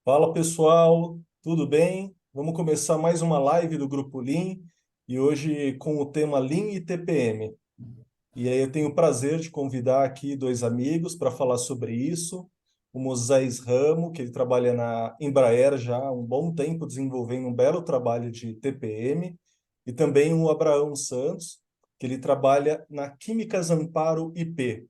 Fala pessoal, tudo bem? Vamos começar mais uma live do Grupo Lean e hoje com o tema Lean e TPM. E aí eu tenho o prazer de convidar aqui dois amigos para falar sobre isso. O Moisés Ramo, que ele trabalha na Embraer já há um bom tempo desenvolvendo um belo trabalho de TPM, e também o Abraão Santos, que ele trabalha na Químicas Amparo IP.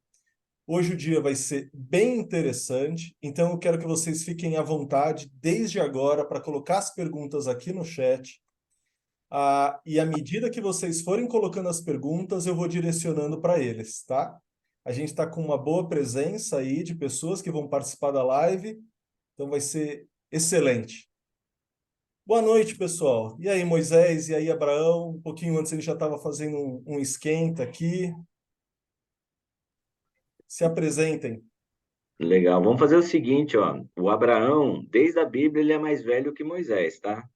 Hoje o dia vai ser bem interessante, então eu quero que vocês fiquem à vontade desde agora para colocar as perguntas aqui no chat. E à medida que vocês forem colocando as perguntas, eu vou direcionando para eles, tá? A gente está com uma boa presença aí de pessoas que vão participar da live, então vai ser excelente. Boa noite, pessoal. E aí, Moisés? E aí, Abraão? Um pouquinho antes ele já estava fazendo um esquenta aqui. Se apresentem. Legal, vamos fazer o seguinte, ó. O Abraão, desde a Bíblia, ele é mais velho que Moisés, tá?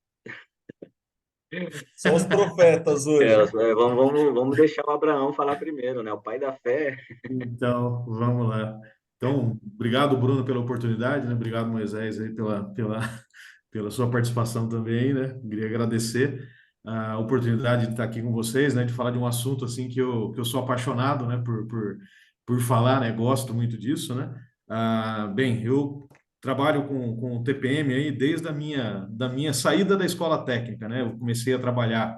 Só os profetas É, hoje. vamos deixar o Abraão falar primeiro, né? O pai da fé. Então, vamos lá. Então, obrigado, Bruno, pela oportunidade, né? Obrigado, Moisés, aí pela sua participação também, né? Queria agradecer a oportunidade de estar aqui com vocês, né? De falar de um assunto, assim, que eu sou apaixonado, né? Por falar, né? Gosto muito disso, né? Bem, eu trabalho com o TPM aí desde da minha saída da escola técnica, né? Eu comecei a trabalhar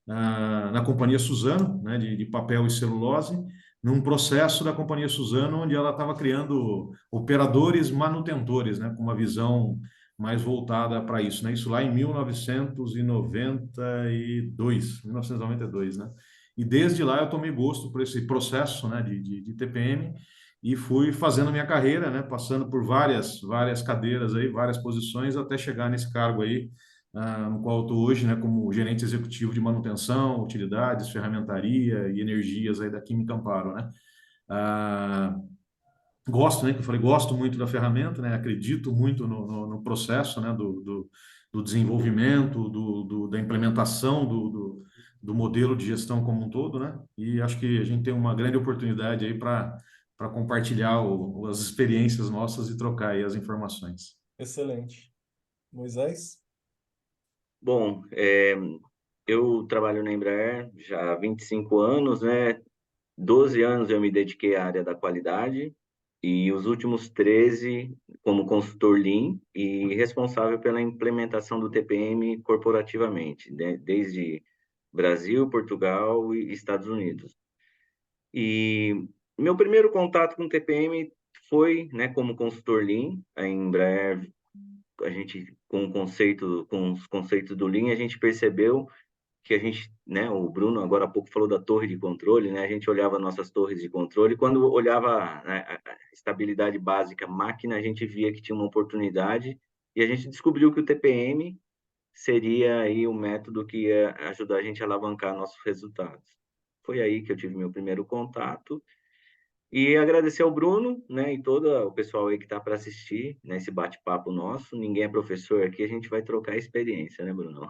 na Companhia Suzano, né? De papel e celulose, num processo da Companhia Suzano, onde ela estava criando operadores manutentores, né, com uma visão mais voltada para isso, né? Isso lá em 1992, né? E desde lá eu tomei gosto por esse processo, né, de TPM e fui fazendo minha carreira, né, passando por várias cadeiras aí, várias posições até chegar nesse cargo aí, no qual eu estou hoje, né, como gerente executivo de manutenção, utilidades, ferramentaria e energias aí da Química Amparo, né? Ah, Gosto, né, que eu falei, gosto muito da ferramenta, né, acredito muito no processo, né, do desenvolvimento, da implementação do modelo de gestão como um todo, né, e acho que a gente tem uma grande oportunidade aí para compartilhar as experiências nossas e trocar aí as informações. Excelente. Moisés? Bom, eu trabalho na Embraer já há 25 anos, né? 12 anos eu me dediquei à área da qualidade e os últimos 13 como consultor Lean e responsável pela implementação do TPM corporativamente, né? Desde Brasil, Portugal e Estados Unidos. E meu primeiro contato com o TPM foi, né, como consultor Lean. A Embraer, a gente com os conceitos do Lean, a gente percebeu que a gente, né, o Bruno agora há pouco falou da torre de controle, né? A gente olhava nossas torres de controle, quando olhava, né, a estabilidade básica máquina, a gente via que tinha uma oportunidade e a gente descobriu que o TPM seria aí o método que ia ajudar a gente a alavancar nossos resultados. Foi aí que eu tive meu primeiro contato e agradecer ao Bruno, né, e todo o pessoal aí que está para assistir nesse bate-papo nosso. Ninguém é professor aqui, a gente vai trocar experiência, né, Bruno?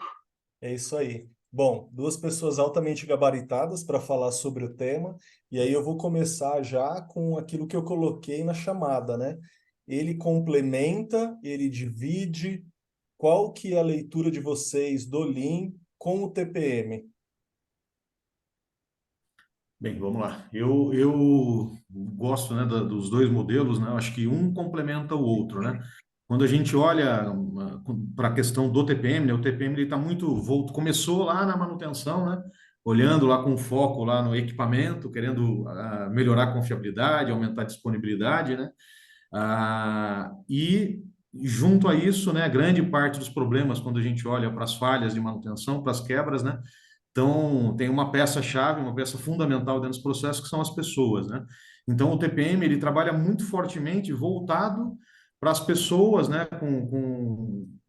É isso aí. Bom, duas pessoas altamente gabaritadas para falar sobre o tema, e aí eu vou começar já com aquilo que eu coloquei na chamada, né? Ele complementa, ele divide. Qual que é a leitura de vocês do Lean com o TPM? Bem, vamos lá. Eu gosto, né, dos dois modelos, né? Eu acho que um complementa o outro, né? Quando a gente olha para a questão do TPM, né, o TPM ele está muito volto, começou lá na manutenção, né? Olhando lá com foco lá no equipamento, querendo melhorar a confiabilidade, aumentar a disponibilidade, né? E junto a isso, né, grande parte dos problemas quando a gente olha para as falhas de manutenção, para as quebras, né? Então, tem uma peça-chave, uma peça fundamental dentro dos processos, que são as pessoas, né? Então, o TPM, ele trabalha muito fortemente voltado para as pessoas, né?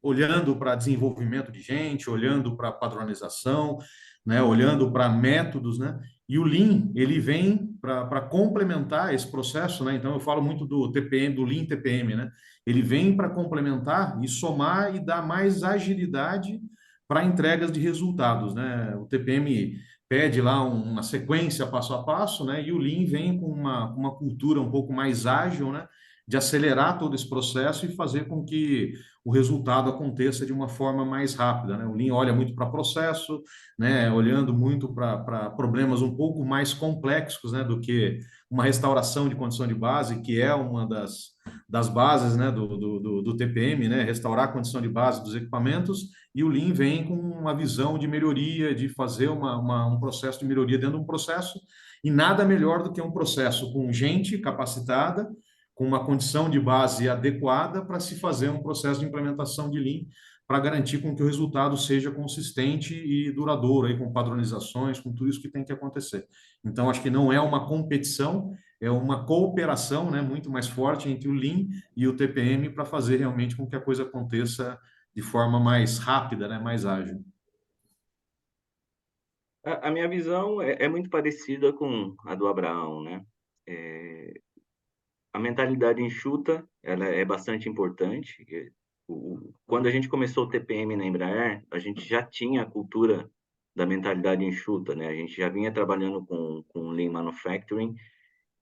Olhando para desenvolvimento de gente, olhando para padronização, né? Olhando para métodos, né? E o Lean, ele vem para complementar esse processo, né? Então, eu falo muito do TPM, do Lean TPM, né? Ele vem para complementar e somar e dar mais agilidade para entregas de resultados, né? O TPM pede lá uma sequência passo a passo, né? E o Lean vem com uma cultura um pouco mais ágil, né? de acelerar todo esse processo e fazer com que o resultado aconteça de uma forma mais rápida, né? O Lean olha muito para processo, né? Olhando muito para problemas um pouco mais complexos, né? Do que uma restauração de condição de base, que é uma das bases, né? Do TPM, né? Restaurar a condição de base dos equipamentos, e o Lean vem com uma visão de melhoria, de fazer um processo de melhoria dentro de um processo, e nada melhor do que um processo com gente capacitada, com uma condição de base adequada para se fazer um processo de implementação de Lean, para garantir com que o resultado seja consistente e duradouro, aí, com padronizações, com tudo isso que tem que acontecer. Então, acho que não é uma competição, é uma cooperação, né, muito mais forte entre o Lean e o TPM para fazer realmente com que a coisa aconteça de forma mais rápida, né, mais ágil. A minha visão é muito parecida com a do Abraão, né? É, a mentalidade enxuta, ela é bastante importante. Quando a gente começou o TPM na Embraer, a gente já tinha a cultura da mentalidade enxuta, né? A gente já vinha trabalhando com Lean Manufacturing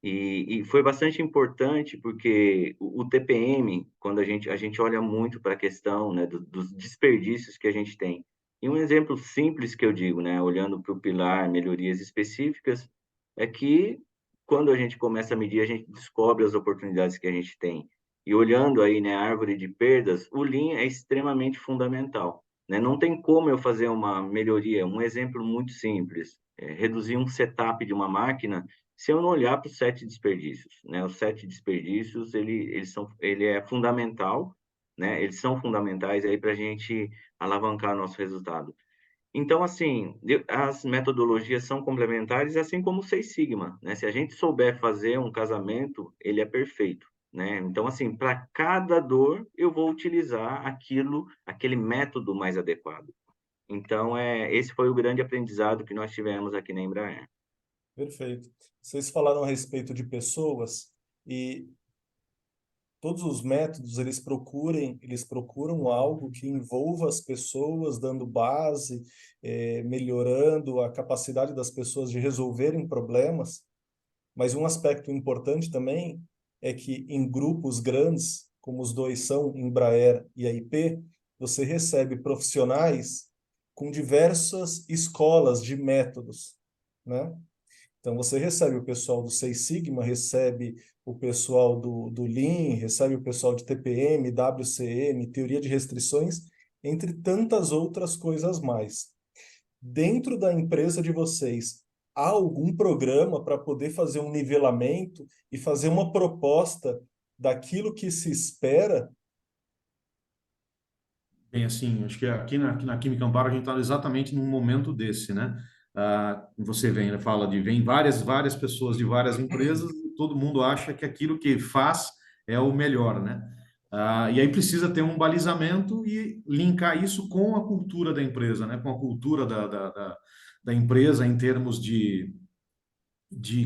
e foi bastante importante porque o TPM, quando a gente olha muito para a questão, né, dos desperdícios que a gente tem. E um exemplo simples que eu digo, né, olhando para o pilar melhorias específicas, é que quando a gente começa a medir, a gente descobre as oportunidades que a gente tem. E olhando aí, né, a árvore de perdas, o Lean é extremamente fundamental, né? Não tem como eu fazer uma melhoria, um exemplo muito simples, reduzir um setup de uma máquina se eu não olhar para os 7 desperdícios, né? Os 7 desperdícios, ele é fundamental, né? Eles são fundamentais aí para a gente alavancar nosso resultado. Então, assim, as metodologias são complementares, assim como o Seis Sigma, né? Se a gente souber fazer um casamento, ele é perfeito, né? Então, assim, para cada dor, eu vou utilizar aquele método mais adequado. Então, esse foi o grande aprendizado que nós tivemos aqui na Embraer. Perfeito. Vocês falaram a respeito de pessoas e todos os métodos eles procuram algo que envolva as pessoas, dando base, melhorando a capacidade das pessoas de resolverem problemas. Mas um aspecto importante também é que em grupos grandes, como os dois são, Embraer e a IP, você recebe profissionais com diversas escolas de métodos, né? Então, você recebe o pessoal do Seis Sigma, recebe o pessoal do Lean, recebe o pessoal de TPM, WCM, teoria de restrições, entre tantas outras coisas mais. Dentro da empresa de vocês, há algum programa para poder fazer um nivelamento e fazer uma proposta daquilo que se espera? Bem, assim, acho que aqui na Química Amparo a gente está exatamente num momento desse, né? Você vem, né, vem várias pessoas de várias empresas e todo mundo acha que aquilo que faz é o melhor, né? E aí precisa ter um balizamento e linkar isso com a cultura da empresa, né? Com a cultura da empresa em termos de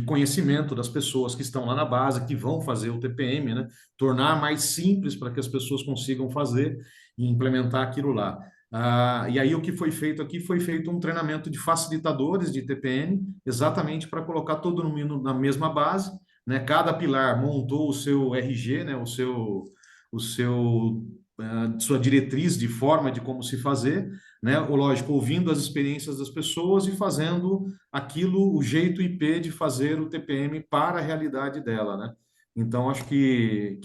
conhecimento das pessoas que estão lá na base, que vão fazer o TPM, né? Tornar mais simples para que as pessoas consigam fazer e implementar aquilo lá. E aí o que foi feito aqui foi feito um treinamento de facilitadores de TPM, exatamente para colocar todo mundo na mesma base, né? Cada pilar montou o seu RG, né? Sua diretriz de forma de como se fazer, né? Ou, lógico, ouvindo as experiências das pessoas e fazendo aquilo, o jeito IP de fazer o TPM para a realidade dela, né? Então, acho que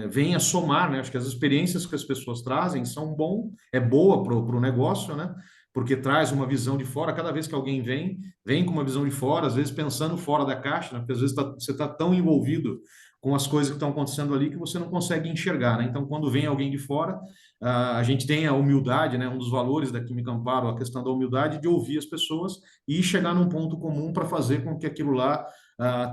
vem a somar, né? Acho que as experiências que as pessoas trazem são é boa para o negócio, né? Porque traz uma visão de fora. Cada vez que alguém vem com uma visão de fora, às vezes pensando fora da caixa, né? Porque às vezes você está tão envolvido com as coisas que estão acontecendo ali que você não consegue enxergar, né? Então, quando vem alguém de fora, a gente tem a humildade, né? Um dos valores da Química Amparo, a questão da humildade de ouvir as pessoas e chegar num ponto comum para fazer com que aquilo lá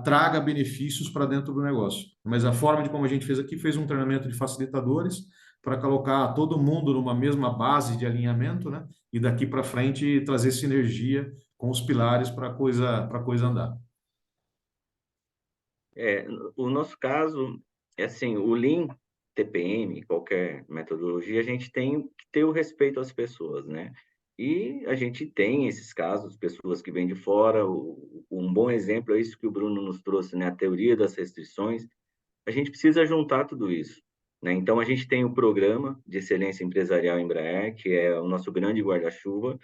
traga benefícios para dentro do negócio. Mas a forma de como a gente fez aqui, fez um treinamento de facilitadores para colocar todo mundo numa mesma base de alinhamento, né? E daqui para frente trazer sinergia com os pilares para a coisa andar. É, o nosso caso é assim, o Lean TPM, qualquer metodologia, a gente tem que ter o respeito às pessoas, né? E a gente tem esses casos, pessoas que vêm de fora. Um bom exemplo é isso que o Bruno nos trouxe, né? A teoria das restrições. a gente precisa juntar tudo isso, né? Então, a gente tem o Programa de Excelência Empresarial Embraer, que é o nosso grande guarda-chuva,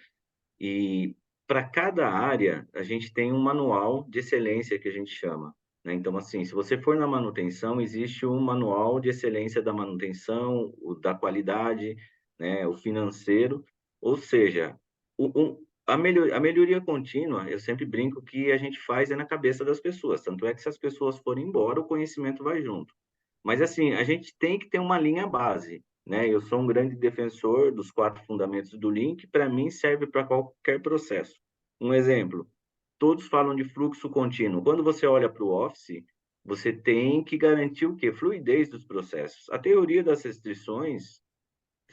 e para cada área, a gente tem um manual de excelência que a gente chama, né? Então, assim, se você for na manutenção, existe um manual de excelência da manutenção, o da qualidade, né? O financeiro, ou seja, a melhoria contínua, eu sempre brinco que a gente faz é na cabeça das pessoas, tanto é que se as pessoas forem embora, o conhecimento vai junto. Mas, assim, a gente tem que ter uma linha base, né? Eu sou um grande defensor dos 4 fundamentos do Lean, que para mim serve para qualquer processo. Um exemplo, todos falam de fluxo contínuo. Quando você olha para o Office, você tem que garantir o quê? Fluidez dos processos. A teoria das restrições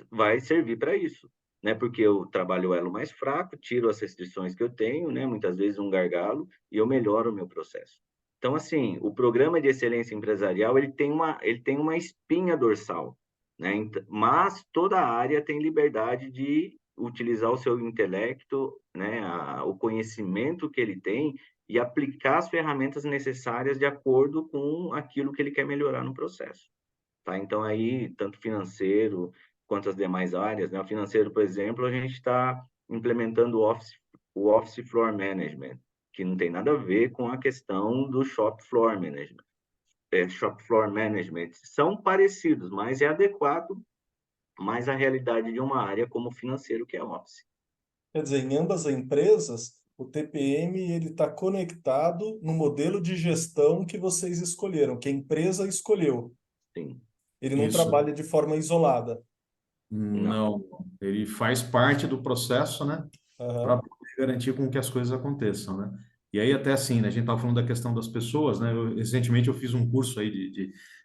vai servir para isso, né? Porque eu trabalho o elo mais fraco, tiro as restrições que eu tenho, né? Muitas vezes um gargalo, e eu melhoro o meu processo. Então, assim, o programa de excelência empresarial, ele tem uma espinha dorsal, né? Mas toda a área tem liberdade de utilizar o seu intelecto, né? O conhecimento que ele tem e aplicar as ferramentas necessárias de acordo com aquilo que ele quer melhorar no processo. Tá? Então, aí, tanto financeiro quanto as demais áreas, né? O financeiro, por exemplo, a gente está implementando o Office Floor Management, que não tem nada a ver com a questão do Shop Floor Management. Shop Floor Management são parecidos, mas é adequado mais à realidade de uma área como o financeiro, que é Office. Quer dizer, em ambas as empresas, o TPM ele está conectado no modelo de gestão que vocês escolheram, que a empresa escolheu. Sim, Ele não Isso. trabalha de forma isolada. não. Não, ele faz parte do processo, né? Para Aham. poder garantir com que as coisas aconteçam, né? E aí até assim, né, a gente estava falando da questão das pessoas, né? Recentemente eu fiz um curso aí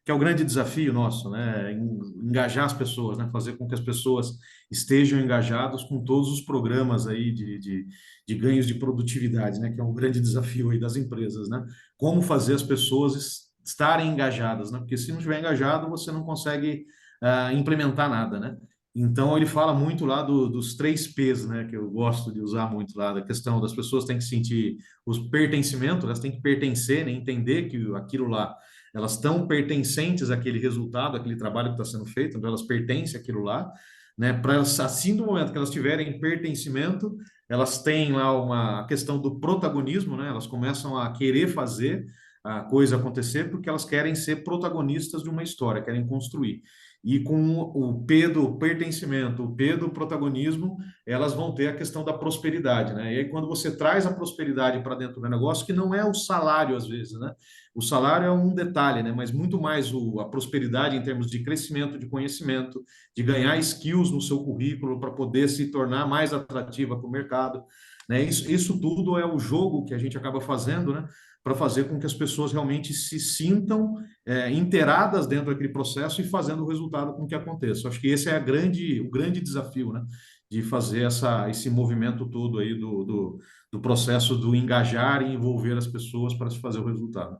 que é o grande desafio nosso, né? Engajar as pessoas, né? Fazer com que as pessoas estejam engajadas com todos os programas aí de ganhos de produtividade, né? Que é um grande desafio aí das empresas, né? Como fazer as pessoas estarem engajadas, né? Porque se não estiver engajado, você não consegue implementar nada, né? Então, ele fala muito lá dos 3 P's, né, que eu gosto de usar muito lá, da questão das pessoas têm que sentir os pertencimento, elas têm que pertencer, né, entender que aquilo lá, elas estão pertencentes àquele resultado, àquele trabalho que está sendo feito, então elas pertencem àquilo lá, né, para elas, assim, do momento que elas tiverem pertencimento, elas têm lá a questão do protagonismo, né, elas começam a querer fazer a coisa acontecer porque elas querem ser protagonistas de uma história, querem construir. E com o P do pertencimento, o P do protagonismo, elas vão ter a questão da prosperidade, né? E aí, quando você traz a prosperidade para dentro do negócio, que não é o salário, às vezes, né? O salário é um detalhe, né? Mas muito mais a prosperidade em termos de crescimento, de conhecimento, de ganhar skills no seu currículo para poder se tornar mais atrativa para o mercado, né? Isso tudo é o jogo que a gente acaba fazendo, né? Para fazer com que as pessoas realmente se sintam inteiradas dentro daquele processo e fazendo o resultado com que aconteça. Acho que esse é o grande desafio, né? De fazer esse movimento todo aí do processo do engajar e envolver as pessoas para se fazer o resultado.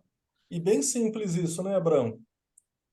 E bem simples isso, né, Abrão?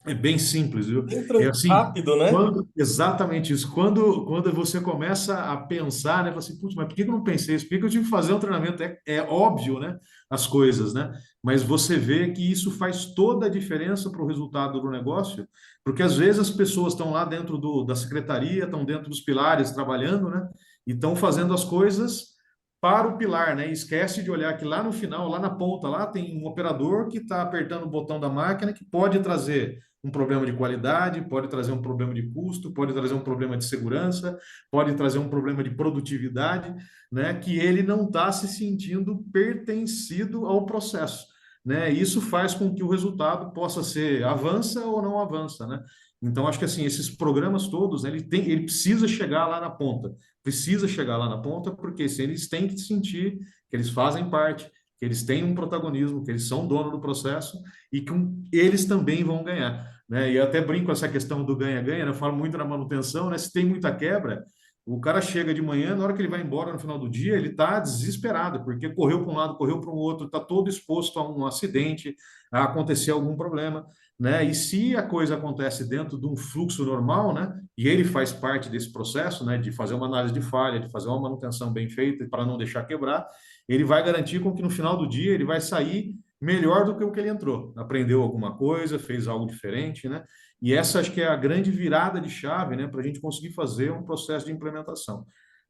É bem simples, viu? Bem É assim, rápido, né? exatamente isso. Quando você começa a pensar, né, fala assim, putz, mas por que eu não pensei isso? Por que eu tive que fazer um treinamento? É óbvio, né? As coisas, né? Mas você vê que isso faz toda a diferença para o resultado do negócio, porque às vezes as pessoas estão lá dentro da secretaria, estão dentro dos pilares trabalhando, né? E estão fazendo as coisas para o pilar, né? E esquece de olhar que lá no final, lá na ponta, lá tem um operador que está apertando o botão da máquina que pode trazer um problema de qualidade, pode trazer um problema de custo, pode trazer um problema de segurança, pode trazer um problema de produtividade, né? Que ele não está se sentindo pertencido ao processo, né? Isso faz com que o resultado possa ser avança ou não avança, né? Então, acho que assim, esses programas todos, né, ele precisa chegar lá na ponta, precisa chegar lá na ponta, porque se eles têm que sentir que eles fazem parte, que eles têm um protagonismo, que eles são dono do processo e que eles também vão ganhar, né? E eu até brinco com essa questão do ganha-ganha, né? Eu falo muito na manutenção, né? Se tem muita quebra, o cara chega de manhã, na hora que ele vai embora no final do dia, ele está desesperado, porque correu para um lado, correu para o outro, está todo exposto a um acidente, a acontecer algum problema, né? E se a coisa acontece dentro de um fluxo normal, né? E ele faz parte desse processo, né? De fazer uma análise de falha, de fazer uma manutenção bem feita para não deixar quebrar, ele vai garantir com que no final do dia ele vai sair melhor do que o que ele entrou. Aprendeu alguma coisa, fez algo diferente, né? E essa acho que é a grande virada de chave, né, para a gente conseguir fazer um processo de implementação.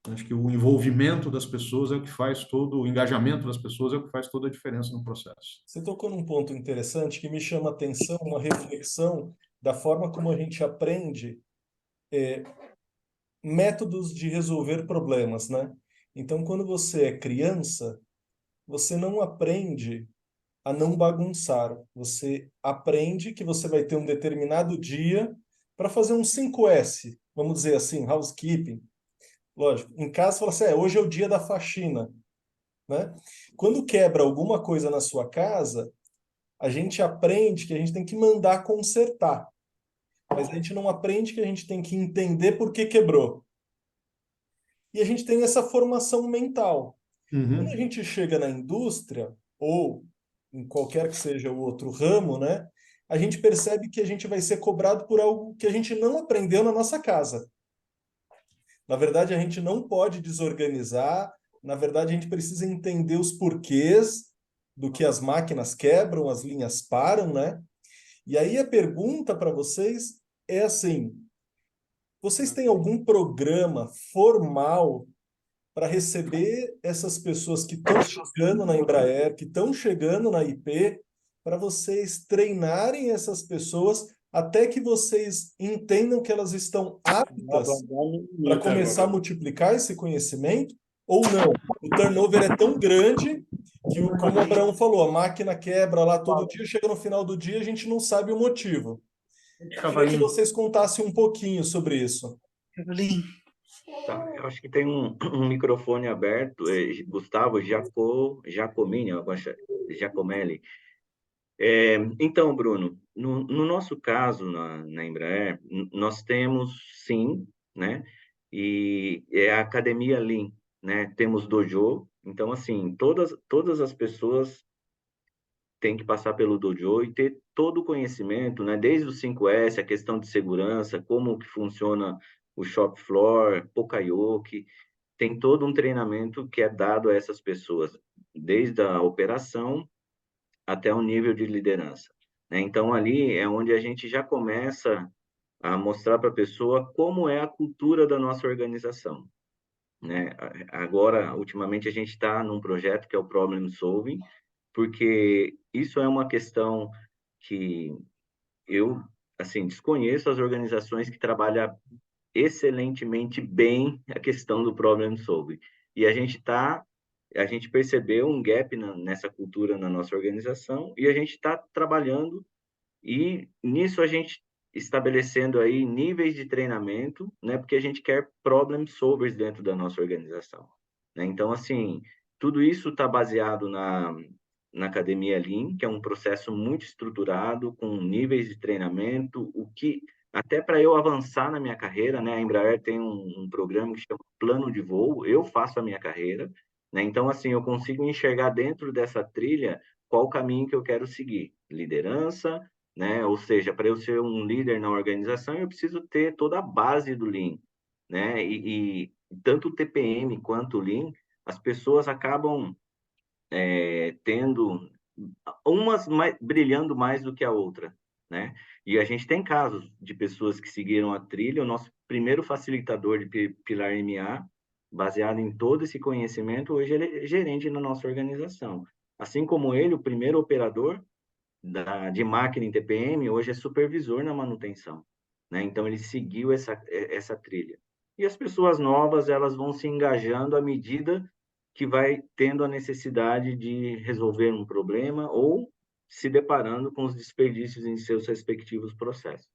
Acho que o envolvimento das pessoas é o que faz todo, o engajamento das pessoas é o que faz toda a diferença no processo. Você tocou num ponto interessante que me chama a atenção, uma reflexão da forma como a gente aprende métodos de resolver problemas, né? Então, quando você é criança, você não aprende a não bagunçar. Você aprende que você vai ter um determinado dia para fazer um 5S, vamos dizer assim, housekeeping. Lógico, em casa você fala assim, hoje é o dia da faxina, né? Quando quebra alguma coisa na sua casa, a gente aprende que a gente tem que mandar consertar, mas a gente não aprende que a gente tem que entender por que quebrou. E a gente tem essa formação mental. Quando a Uhum. gente chega na indústria, ou em qualquer que seja o outro ramo, né, a gente percebe que a gente vai ser cobrado por algo que a gente não aprendeu na nossa casa. Na verdade, a gente não pode desorganizar, na verdade, a gente precisa entender os porquês do que as máquinas quebram, as linhas param, né? E aí a pergunta para vocês é assim: vocês têm algum programa formal para receber essas pessoas que estão chegando na Embraer, que estão chegando na IP, para vocês treinarem essas pessoas até que vocês entendam que elas estão aptas para começar a multiplicar esse conhecimento, ou não? O turnover é tão grande que, como o Abraão falou, a máquina quebra lá todo dia, chega no final do dia, a gente não sabe o motivo. Queria que vocês contassem um pouquinho sobre isso. Tá, eu acho que tem um microfone aberto, Gustavo Giacomini, Giacomelli. Então, Bruno, no nosso caso na Embraer, nós temos sim, né? E é a academia Lean, né? Temos dojo, então assim, todas as pessoas têm que passar pelo dojo e ter todo o conhecimento, né? Desde o 5S, a questão de segurança, como que funciona o shop floor, Pokayoke, tem todo um treinamento que é dado a essas pessoas, desde a operação até o nível de liderança, né? Então, ali é onde a gente já começa a mostrar para a pessoa como é a cultura da nossa organização, né? Agora, ultimamente, a gente está num projeto que é o Problem Solving, porque isso é uma questão que eu, assim, desconheço as organizações que trabalham excelentemente bem a questão do problem solving. E a gente percebeu um gap nessa cultura na nossa organização e a gente está trabalhando e nisso a gente estabelecendo aí níveis de treinamento, né? Porque a gente quer problem solvers dentro da nossa organização, né? Então, assim, tudo isso está baseado na Academia Lean, que é um processo muito estruturado, com níveis de treinamento, o que até para eu avançar na minha carreira, né? A Embraer tem um programa que chama Plano de Voo, eu faço a minha carreira, né? Então, assim, eu consigo enxergar dentro dessa trilha qual o caminho que eu quero seguir. Liderança, né? Ou seja, para eu ser um líder na organização, eu preciso ter toda a base do Lean, né? E tanto o TPM quanto o Lean, as pessoas acabam tendo umas brilhando mais do que a outra, né? E a gente tem casos de pessoas que seguiram a trilha. O nosso primeiro facilitador de Pilar MA, baseado em todo esse conhecimento, hoje ele é gerente na nossa organização. Assim como ele, o primeiro operador de máquina em TPM, hoje é supervisor na manutenção, né? Então ele seguiu essa trilha. E as pessoas novas, elas vão se engajando à medida que vai tendo a necessidade de resolver um problema ou se deparando com os desperdícios em seus respectivos processos.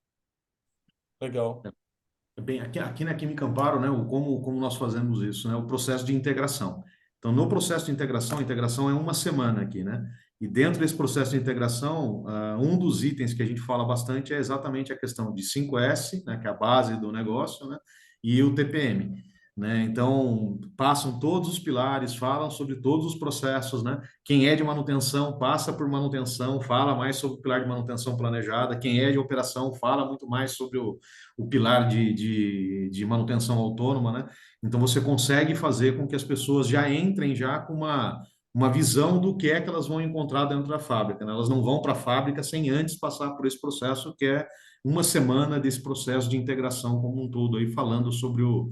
Legal. Bem, aqui na Química Amparo, né, como nós fazemos isso, né, o processo de integração. Então, no processo de integração, a integração é uma semana aqui, né? E dentro desse processo de integração, um dos itens que a gente fala bastante é exatamente a questão de 5S, né, que é a base do negócio, né, e o TPM, né? Então, passam todos os pilares, falam sobre todos os processos, né? Quem é de manutenção passa por manutenção, fala mais sobre o pilar de manutenção planejada. Quem é de operação fala muito mais sobre o pilar de manutenção autônoma, né? Então você consegue fazer com que as pessoas já entrem já com uma visão do que é que elas vão encontrar dentro da fábrica, né? Elas não vão para a fábrica sem antes passar por esse processo, que é uma semana desse processo de integração como um todo, aí falando sobre o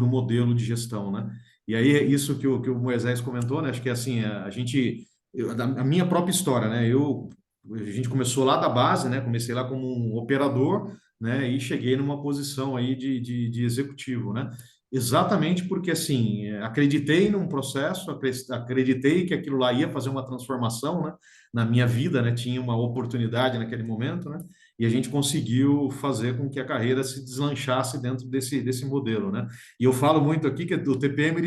modelo de gestão, né? E aí é isso que o Moisés comentou, né? Acho que assim, a minha própria história, né? A gente começou lá da base, né? Comecei lá como um operador, né? E cheguei numa posição aí de executivo, né? Exatamente porque, assim, acreditei num processo, acreditei que aquilo lá ia fazer uma transformação, né, na minha vida, né, tinha uma oportunidade naquele momento, né, e a gente conseguiu fazer com que a carreira se deslanchasse dentro desse modelo, né. E eu falo muito aqui que o TPM,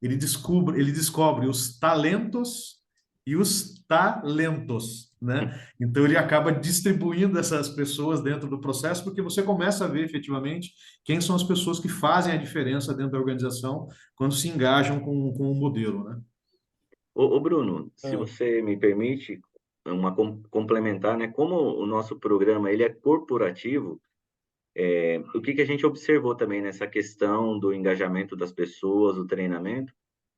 ele descobre os talentos e os talentos, né? Então ele acaba distribuindo essas pessoas dentro do processo, porque você começa a ver efetivamente quem são as pessoas que fazem a diferença dentro da organização quando se engajam com o modelo, né? Ô, Bruno, se Ah, você me permite complementar, né? Como o nosso programa ele é corporativo, o que a gente observou também nessa questão do engajamento das pessoas, o treinamento,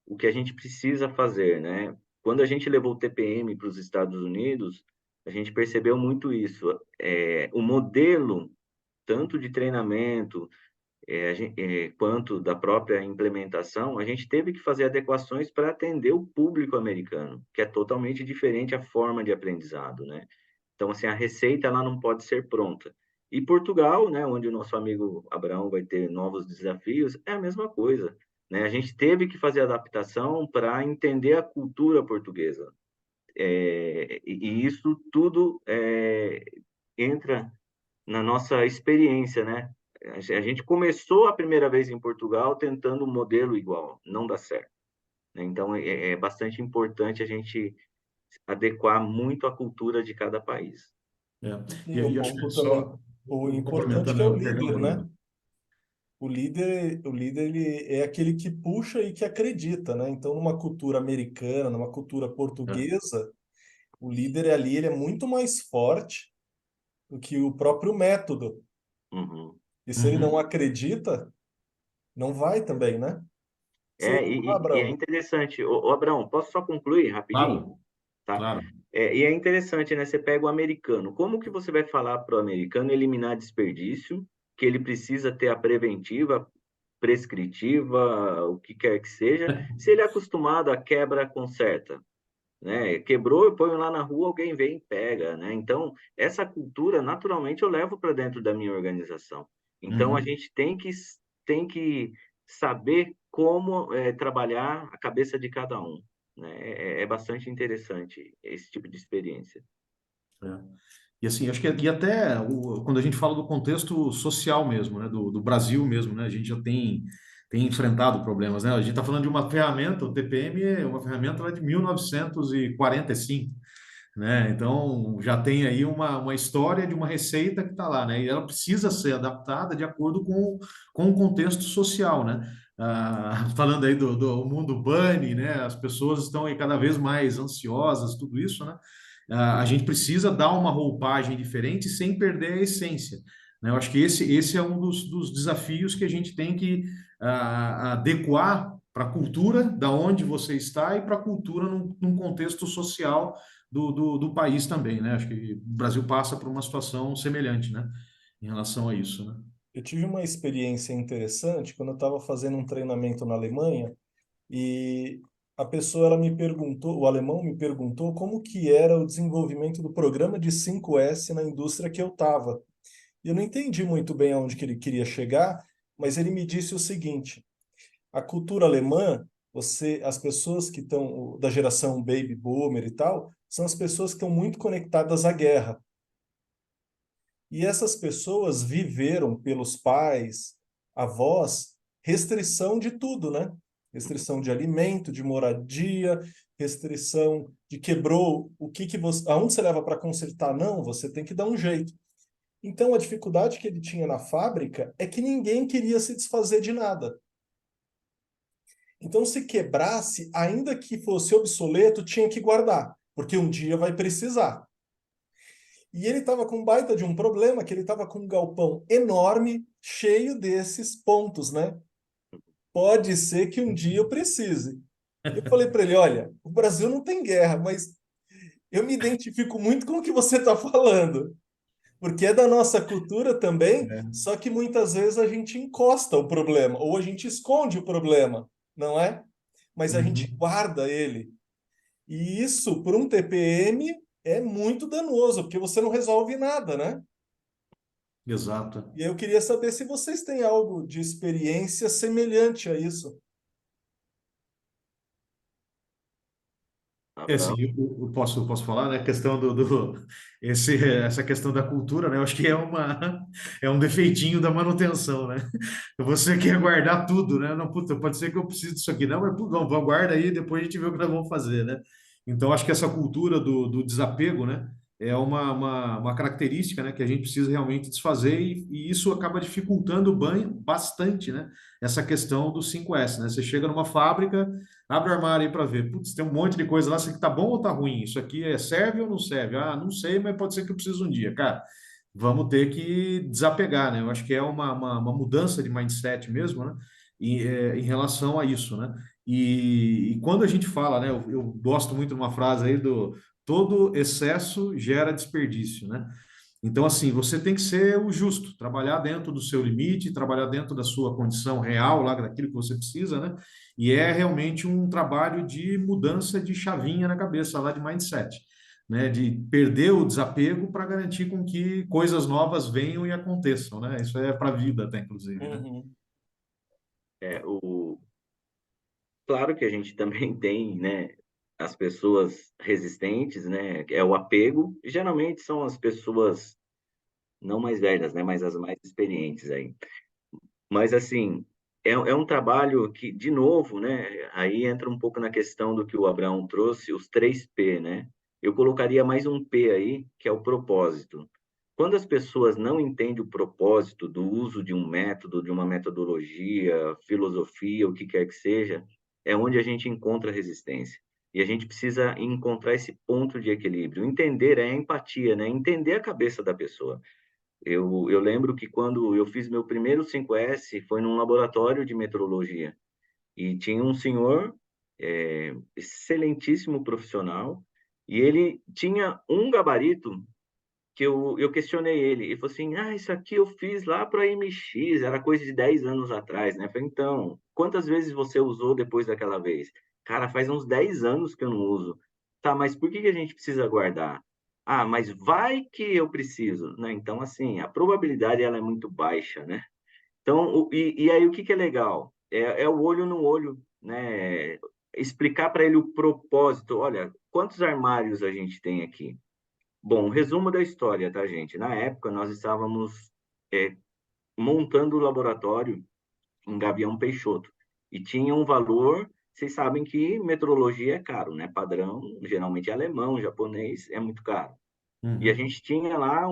o que a gente precisa fazer, né? Quando a gente levou o TPM para os Estados Unidos, a gente percebeu muito isso. O modelo, tanto de treinamento, quanto da própria implementação, a gente teve que fazer adequações para atender o público americano, que é totalmente diferente a forma de aprendizado, né? Então, assim, a receita ela não pode ser pronta. E Portugal, né, onde o nosso amigo Abraão vai ter novos desafios, é a mesma coisa, né? A gente teve que fazer adaptação para entender a cultura portuguesa. E isso tudo entra na nossa experiência, né? A gente começou a primeira vez em Portugal tentando um modelo igual, não dá certo, né? Então, é bastante importante a gente adequar muito a cultura de cada país. É. e tem o E acho que ponto também, só o importante complementando, que é né? o Perdão, líder, né? Bruno. O líder ele é aquele que puxa e que acredita, né? Então, numa cultura americana, numa cultura É. portuguesa, o líder ali ele é muito mais forte do que o próprio método. Uhum. E se ele não Uhum. acredita, não vai também, né? Você, E é Abraão, interessante. Ô, Abraão, posso só concluir rapidinho? Claro, Tá? claro. E é interessante, né? Você pega o americano. Como que você vai falar para o americano eliminar desperdício, que ele precisa ter a preventiva, prescritiva, o que quer que seja, se ele é acostumado a quebra conserta, né? Quebrou, eu ponho lá na rua, alguém vem e pega, né? Então, essa cultura, naturalmente, eu levo para dentro da minha organização. Então, a Uhum. gente tem que saber como trabalhar a cabeça de cada um, né? É bastante interessante esse tipo de experiência. É. E assim, acho que e até quando a gente fala do contexto social mesmo, né, do Brasil mesmo, né, a gente já tem enfrentado problemas, né? A gente está falando de uma ferramenta, o TPM é uma ferramenta lá de 1945, né? Então já tem aí uma história de uma receita que está lá, né? E ela precisa ser adaptada de acordo com o contexto social, né? Falando aí do mundo bunny, né? As pessoas estão aí cada vez mais ansiosas, tudo isso, né? A gente precisa dar uma roupagem diferente sem perder a essência, né? Eu acho que esse é um dos desafios que a gente tem que adequar para a cultura da onde você está e para a cultura num contexto social do país também, né? Acho que o Brasil passa por uma situação semelhante, né? Em relação a isso, né? eu tive uma experiência interessante quando eu estava fazendo um treinamento na Alemanha e a pessoa ela me perguntou, o alemão me perguntou como que era o desenvolvimento do programa de 5S na indústria que eu estava. E eu não entendi muito bem aonde que ele queria chegar, mas ele me disse o seguinte: a cultura alemã, as pessoas que estão da geração baby boomer e tal, são as pessoas que estão muito conectadas à guerra. E essas pessoas viveram pelos pais, avós, restrição de tudo, né? Restrição de alimento, de moradia, restrição de quebrou, o que que você, aonde você leva para consertar? Não, você tem que dar um jeito. Então a dificuldade que ele tinha na fábrica é que ninguém queria se desfazer de nada. Então se quebrasse, ainda que fosse obsoleto, tinha que guardar, porque um dia vai precisar. E ele estava com um baita de um problema, que ele estava com um galpão enorme, cheio desses pontos, né? Pode ser que um dia eu precise. Eu falei para ele, olha, o Brasil não tem guerra, mas eu me identifico muito com o que você está falando, porque é da nossa cultura também, É. só que muitas vezes a gente encosta o problema, ou a gente esconde o problema, não é? Mas a gente Uhum. guarda ele. E isso, por um TPM, é muito danoso, porque você não resolve nada, né? Exato. E eu queria saber se vocês têm algo de experiência semelhante a isso. É assim, Abraão. eu posso falar, né? A questão essa questão da cultura, né? Eu acho que é um defeitinho da manutenção, né? Você quer guardar tudo, né? Não, puta, pode ser que eu precise disso aqui, não, mas pô, não, guarda aí, depois a gente vê o que nós vamos fazer, né? Então, acho que essa cultura do desapego, né? É uma característica, né? Que a gente precisa realmente desfazer e isso acaba dificultando bastante, né? Essa questão do 5S, né? Você chega numa fábrica. Abre o armário aí para ver. Putz, tem um monte de coisa lá. Isso aqui tá bom ou tá ruim? Isso aqui serve ou não serve? Ah, não sei, mas pode ser que eu precise um dia. Cara, vamos ter que desapegar, né? Eu acho que é uma mudança de mindset mesmo, né? Em relação a isso, né? E quando a gente fala, né? Eu gosto muito de uma frase aí do todo excesso gera desperdício, né? Então, assim, você tem que ser o justo, trabalhar dentro do seu limite, trabalhar dentro da sua condição real, lá daquilo que você precisa, né? E é realmente um trabalho de mudança de chavinha na cabeça, lá de mindset, né? De perder o desapego para garantir com que coisas novas venham e aconteçam, né? Isso é para a vida até, inclusive, né? Uhum, É, claro que a gente também tem, né, as pessoas resistentes, né, é o apego. Geralmente são as pessoas não mais velhas, né, mas as mais experientes aí. Mas, assim, é um trabalho que, de novo, né, aí entra um pouco na questão do que o Abraão trouxe, os 3P, né? Eu colocaria mais um P aí, que é o propósito. Quando as pessoas não entendem o propósito do uso de um método, de uma metodologia, filosofia, o que quer que seja, é onde a gente encontra resistência. E a gente precisa encontrar esse ponto de equilíbrio. Entender é a empatia, né? Entender a cabeça da pessoa. Eu lembro que quando eu fiz meu primeiro 5S, foi num laboratório de metrologia. E tinha um senhor, excelentíssimo profissional, e ele tinha um gabarito que eu questionei ele. Ele falou assim: ah, isso aqui eu fiz lá para a MX, era coisa de 10 anos atrás, né? Eu falei: então, quantas vezes você usou depois daquela vez? Cara, faz uns 10 anos que eu não uso. Tá, mas por que que a gente precisa guardar? Ah, mas vai que eu preciso, né? Então, assim, a probabilidade ela é muito baixa, né? Então, e aí o que que é legal? É o olho no olho, né? Explicar para ele o propósito. Olha, quantos armários a gente tem aqui? Bom, resumo da história, tá, gente? Na época, nós estávamos é, montando o laboratório em Gavião Peixoto e tinha um valor. Vocês sabem que metrologia é caro, né? Padrão, geralmente é alemão, japonês, é muito caro. E a Uhum. gente tinha lá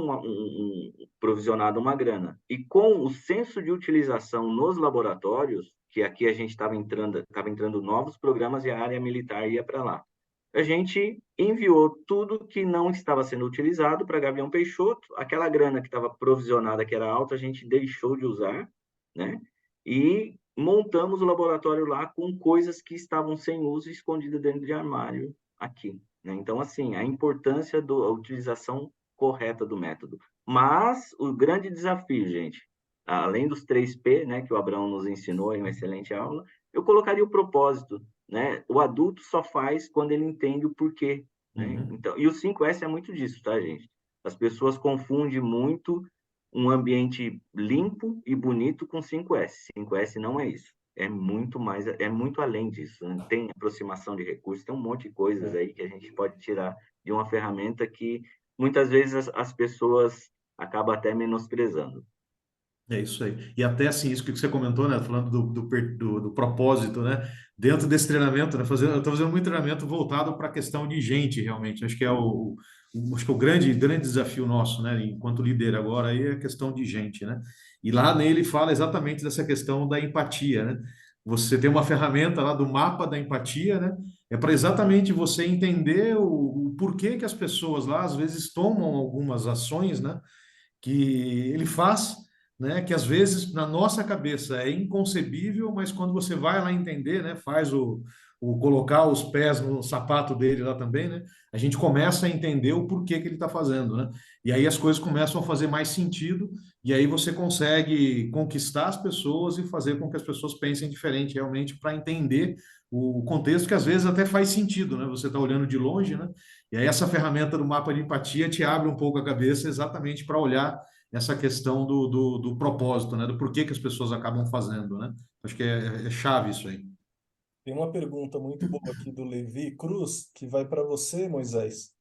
provisionado uma grana. E com o censo de utilização nos laboratórios, que aqui a gente estava entrando novos programas e a área militar ia para lá. A gente enviou tudo que não estava sendo utilizado para Gavião Peixoto, aquela grana que estava provisionada, que era alta, a gente deixou de usar, né? E montamos o laboratório lá com coisas que estavam sem uso escondidas dentro de armário aqui, né? Então, assim, a importância da utilização correta do método. Mas o grande desafio, gente, além dos 3P, né, que o Abraão nos ensinou em uma excelente aula, eu colocaria o propósito, né? O adulto só faz quando ele entende o porquê, né? Uhum. Então, e o 5S é muito disso, tá, gente? As pessoas confundem muito um ambiente limpo e bonito com 5S. 5S não é isso. É muito mais, é muito além disso, né? Tem aproximação de recursos, tem um monte de coisas É. aí que a gente pode tirar de uma ferramenta que muitas vezes as pessoas acabam até menosprezando. É isso aí. E até assim, isso que você comentou, né? Falando do propósito, né? Dentro desse treinamento, né? Eu estou fazendo muito treinamento voltado para a questão de gente, realmente. Acho que é acho que o grande desafio nosso, né? Enquanto líder agora, aí é a questão de gente, né? E lá nele fala exatamente dessa questão da empatia, né? Você tem uma ferramenta lá do mapa da empatia, né? É para exatamente você entender o porquê que as pessoas lá às vezes tomam algumas ações, né? Que ele faz, né, que às vezes na nossa cabeça é inconcebível, mas quando você vai lá entender, né, faz o colocar os pés no sapato dele lá também, né, a gente começa a entender o porquê que ele está fazendo, né? E aí as coisas começam a fazer mais sentido, e aí você consegue conquistar as pessoas e fazer com que as pessoas pensem diferente realmente para entender o contexto que às vezes até faz sentido, né? Você está olhando de longe, né? E aí essa ferramenta do mapa de empatia te abre um pouco a cabeça exatamente para olhar essa questão do propósito, né? Do porquê que as pessoas acabam fazendo, né? Acho que é chave isso aí. Tem uma pergunta muito boa aqui do Levi Cruz, que vai para você, Moisés.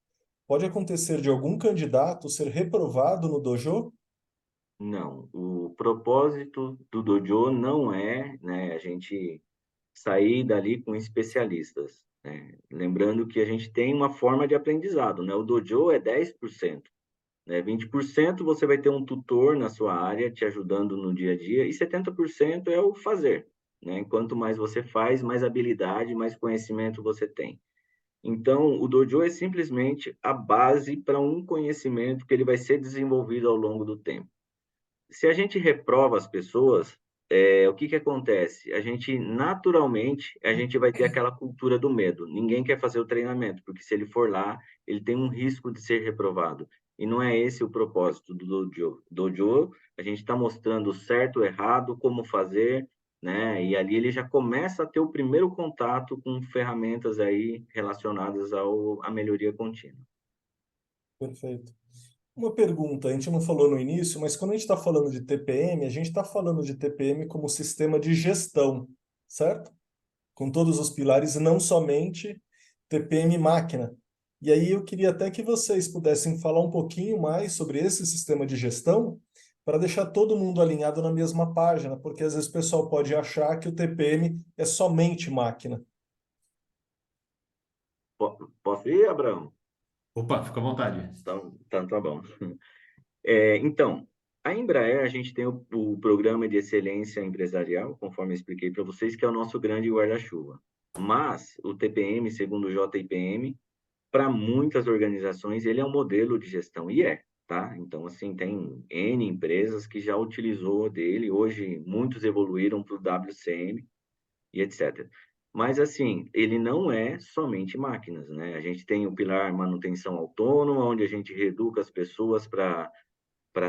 Pode acontecer de algum candidato ser reprovado no dojo? Não, o propósito do dojo não é, né, a gente sair dali com especialistas, né? Lembrando que a gente tem uma forma de aprendizado, né? O dojo é 10%, né? 20% você vai ter um tutor na sua área te ajudando no dia a dia e 70% é o fazer, né? Quanto mais você faz, mais habilidade, mais conhecimento você tem. Então, o dojo é simplesmente a base para um conhecimento que ele vai ser desenvolvido ao longo do tempo. Se a gente reprova as pessoas, o que que acontece? A gente, naturalmente, a gente vai ter aquela cultura do medo. Ninguém quer fazer o treinamento, porque se ele for lá, ele tem um risco de ser reprovado. E não é esse o propósito do dojo. Dojo, a gente está mostrando o certo, o errado, como fazer, né? E ali ele já começa a ter o primeiro contato com ferramentas aí relacionadas à melhoria contínua. Perfeito. Uma pergunta, a gente não falou no início, mas quando a gente está falando de TPM, a gente está falando de TPM como sistema de gestão, certo? Com todos os pilares e não somente TPM máquina. E aí eu queria até que vocês pudessem falar um pouquinho mais sobre esse sistema de gestão para deixar todo mundo alinhado na mesma página, porque às vezes o pessoal pode achar que o TPM é somente máquina. Posso ir, Abraão? Opa, fica à vontade. Então tá bom. Então, a Embraer, a gente tem o programa de excelência empresarial, conforme eu expliquei para vocês, que é o nosso grande guarda-chuva. Mas o TPM, segundo o JIPM, para muitas organizações, ele é um modelo de gestão, e tá? Então, assim, tem N empresas que já utilizou dele, hoje muitos evoluíram para o WCM e etc. Mas, assim, ele não é somente máquinas, né? A gente tem o pilar manutenção autônoma, onde a gente reeduca as pessoas para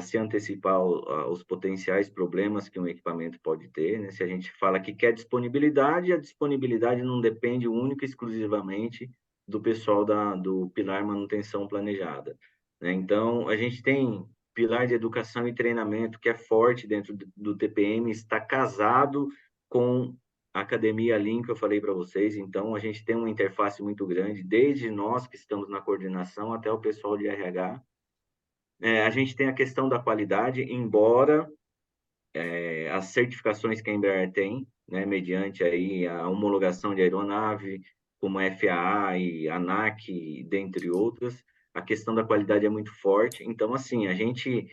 se antecipar aos potenciais problemas que um equipamento pode ter, né? Se a gente fala que quer disponibilidade, a disponibilidade não depende única e exclusivamente do pessoal do pilar manutenção planejada, né? Então, a gente tem pilar de educação e treinamento que é forte dentro do TPM, está casado com a academia Lean que eu falei para vocês, então a gente tem uma interface muito grande, desde nós que estamos na coordenação até o pessoal de RH. A gente tem a questão da qualidade, embora as certificações que a Embraer tem, né, mediante aí a homologação de aeronave, como a FAA e a ANAC, dentre outras, a questão da qualidade é muito forte. Então, assim, a gente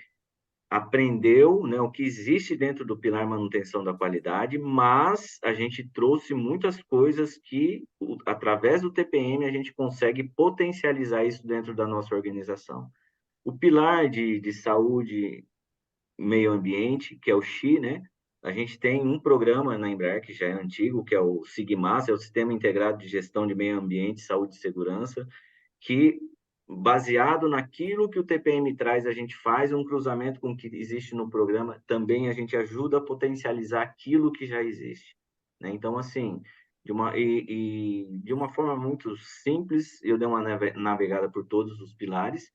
aprendeu, né, o que existe dentro do pilar manutenção da qualidade, mas a gente trouxe muitas coisas que, através do TPM, a gente consegue potencializar isso dentro da nossa organização. O pilar de saúde e meio ambiente, que é o XI, né? A gente tem um programa na Embraer, que já é antigo, que é o SIGMAS, é o Sistema Integrado de Gestão de Meio Ambiente, Saúde e Segurança, que, baseado naquilo que o TPM traz, a gente faz um cruzamento com o que existe no programa, também a gente ajuda a potencializar aquilo que já existe, né? Então, assim, de uma forma muito simples, eu dei uma navegada por todos os pilares,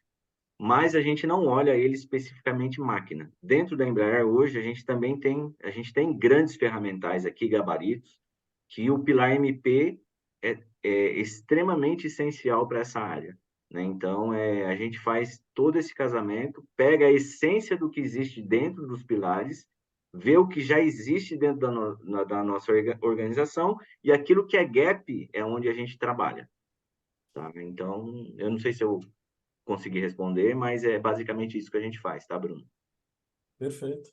mas a gente não olha ele especificamente máquina. Dentro da Embraer, hoje, a gente tem grandes ferramentais aqui, gabaritos, que o pilar MP é extremamente essencial para essa área, né? Então, a gente faz todo esse casamento, pega a essência do que existe dentro dos pilares, vê o que já existe dentro da nossa organização e aquilo que é gap é onde a gente trabalha, tá? Então, eu não sei se eu consegui responder, mas é basicamente isso que a gente faz, tá, Bruno? Perfeito.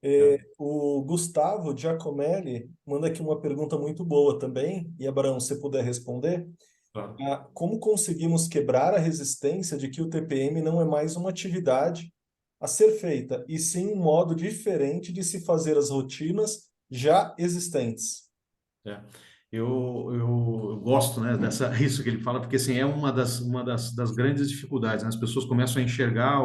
É, O Gustavo Giacomelli manda aqui uma pergunta muito boa também, e Abraão, se puder responder. claro. Como conseguimos quebrar a resistência de que o TPM não é mais uma atividade a ser feita, e sim um modo diferente de se fazer as rotinas já existentes. É. Eu gosto, né, dessa isso que ele fala, porque assim, é das grandes dificuldades, né? As pessoas começam a enxergar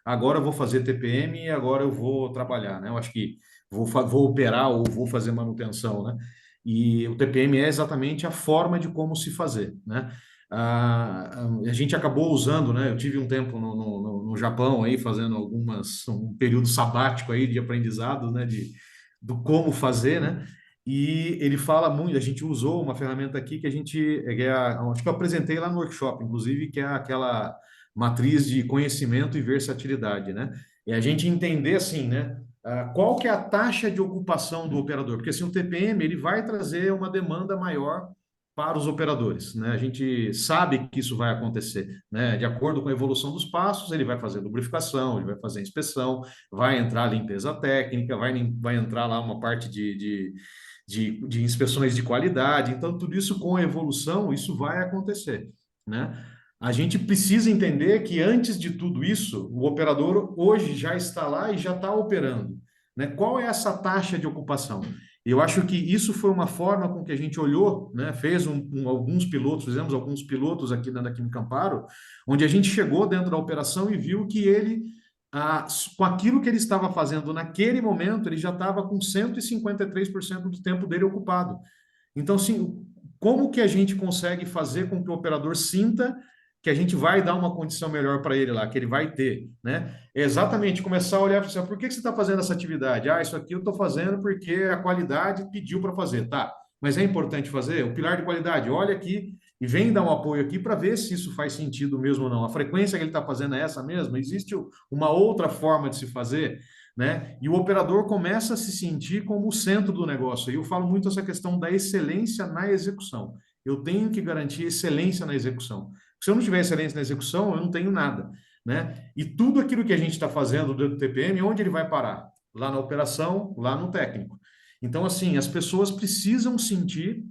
agora eu vou fazer TPM e agora eu vou trabalhar, né? Eu acho que vou operar ou vou fazer manutenção, né? E o TPM é exatamente a forma de como se fazer, né? A gente acabou usando, né? Eu tive um tempo no Japão aí fazendo um período sabático aí de aprendizado, né? Do como fazer, né? E ele fala muito, a gente usou uma ferramenta aqui que acho que eu apresentei lá no workshop, inclusive, que é aquela matriz de conhecimento e versatilidade, né? E a gente entender assim, né? Qual que é a taxa de ocupação do operador? Porque assim, o TPM ele vai trazer uma demanda maior para os operadores, né? A gente sabe que isso vai acontecer, né? De acordo com a evolução dos passos, ele vai fazer lubrificação, ele vai fazer inspeção, vai entrar limpeza técnica, vai entrar lá uma parte de inspeções de qualidade. Então, tudo isso com a evolução, isso vai acontecer, né? A gente precisa entender que antes de tudo isso, o operador hoje já está lá e já está operando, né? Qual é essa taxa de ocupação? Eu acho que isso foi uma forma com que a gente olhou, né? Alguns pilotos, fizemos alguns pilotos aqui dentro da Química Amparo, onde a gente chegou dentro da operação e viu que ele com aquilo que ele estava fazendo naquele momento, ele já estava com 153% do tempo dele ocupado. Então, assim, como que a gente consegue fazer com que o operador sinta que a gente vai dar uma condição melhor para ele lá, que ele vai ter, né? É exatamente começar a olhar e falar assim, por que você está fazendo essa atividade? Isso aqui eu estou fazendo porque a qualidade pediu para fazer, tá? Mas é importante fazer? O pilar de qualidade, olha aqui e vem dar um apoio aqui para ver se isso faz sentido mesmo ou não. A frequência que ele está fazendo é essa mesmo? Existe uma outra forma de se fazer? Né? E o operador começa a se sentir como o centro do negócio. E eu falo muito essa questão da excelência na execução. Eu tenho que garantir excelência na execução. Se eu não tiver excelência na execução, eu não tenho nada, né? E tudo aquilo que a gente está fazendo do TPM, onde ele vai parar? Lá na operação, lá no técnico. Então, assim, as pessoas precisam sentir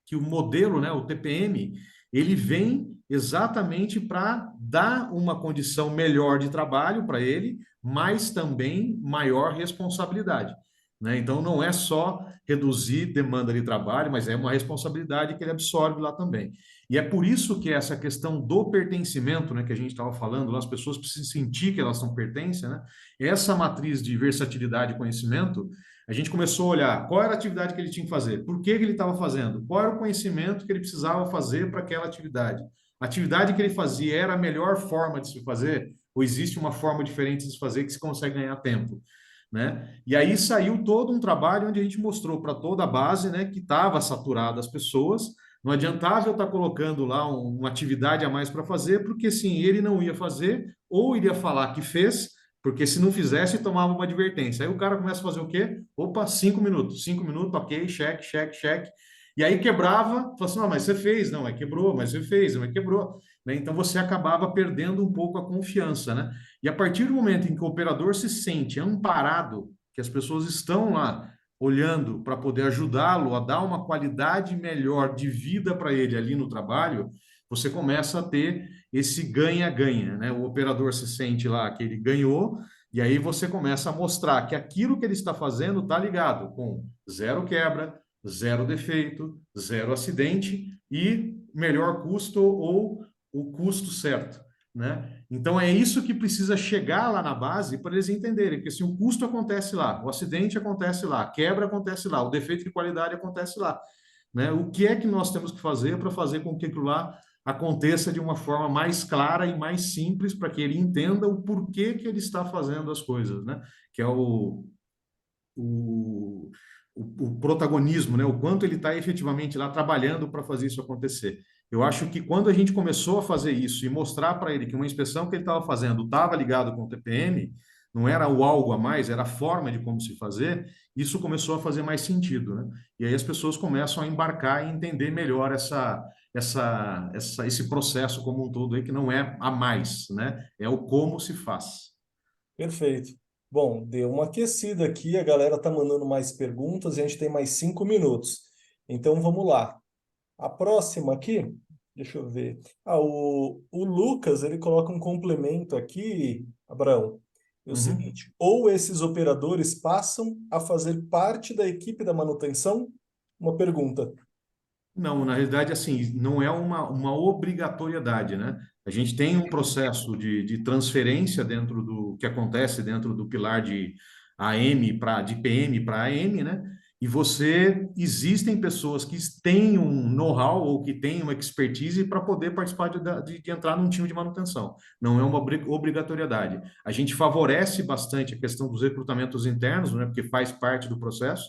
que o modelo, né, o TPM, ele vem exatamente para dar uma condição melhor de trabalho para ele, mas também maior responsabilidade. Né? Então, não é só reduzir demanda de trabalho, mas é uma responsabilidade que ele absorve lá também. E é por isso que essa questão do pertencimento, né, que a gente estava falando, as pessoas precisam sentir que elas não pertencem, né? Essa matriz de versatilidade e conhecimento, a gente começou a olhar qual era a atividade que ele tinha que fazer, por que ele estava fazendo, qual era o conhecimento que ele precisava fazer para aquela atividade. A atividade que ele fazia era a melhor forma de se fazer, ou existe uma forma diferente de se fazer que se consegue ganhar tempo, né? E aí saiu todo um trabalho onde a gente mostrou para toda a base, né, que estava saturada as pessoas. Não adiantava eu estar colocando lá uma atividade a mais para fazer, porque sim, ele não ia fazer, ou iria falar que fez, porque se não fizesse, tomava uma advertência. Aí o cara começa a fazer o quê? Opa, 5 minutos, ok, cheque, cheque, cheque. E aí quebrava, falava assim, não, mas você fez, não, é quebrou, mas você fez, não é quebrou. Né? Então você acabava perdendo um pouco a confiança, né? E a partir do momento em que o operador se sente amparado, que as pessoas estão lá olhando para poder ajudá-lo a dar uma qualidade melhor de vida para ele ali no trabalho, você começa a ter esse ganha-ganha, né? O operador se sente lá que ele ganhou, e aí você começa a mostrar que aquilo que ele está fazendo está ligado com zero quebra, zero defeito, zero acidente e melhor custo ou o custo certo, né? Então é isso que precisa chegar lá na base para eles entenderem, porque se o custo acontece lá, o acidente acontece lá, a quebra acontece lá, o defeito de qualidade acontece lá, né? O que é que nós temos que fazer para fazer com que aquilo lá aconteça de uma forma mais clara e mais simples para que ele entenda o porquê que ele está fazendo as coisas, né? Que é o, o protagonismo, né? O quanto ele está efetivamente lá trabalhando para fazer isso acontecer. Eu acho que quando a gente começou a fazer isso e mostrar para ele que uma inspeção que ele estava fazendo estava ligado com o TPM, não era o algo a mais, era a forma de como se fazer, isso começou a fazer mais sentido, né? E aí as pessoas começam a embarcar e entender melhor esse processo como um todo aí, que não é a mais, né? É o como se faz. Perfeito. Bom, deu uma aquecida aqui, a galera tá mandando mais perguntas e a gente tem mais 5 minutos. Então vamos lá. A próxima aqui, deixa eu ver. O Lucas, ele coloca um complemento aqui, Abraão. o seguinte, ou esses operadores passam a fazer parte da equipe da manutenção? Uma pergunta. Não, na realidade, assim, não é uma obrigatoriedade, né? A gente tem um processo de transferência dentro do que acontece dentro do pilar de AM para de PM para AM, né? E existem pessoas que têm um know-how ou que têm uma expertise para poder participar de entrar num time de manutenção. Não é uma obrigatoriedade. A gente favorece bastante a questão dos recrutamentos internos, né? Porque faz parte do processo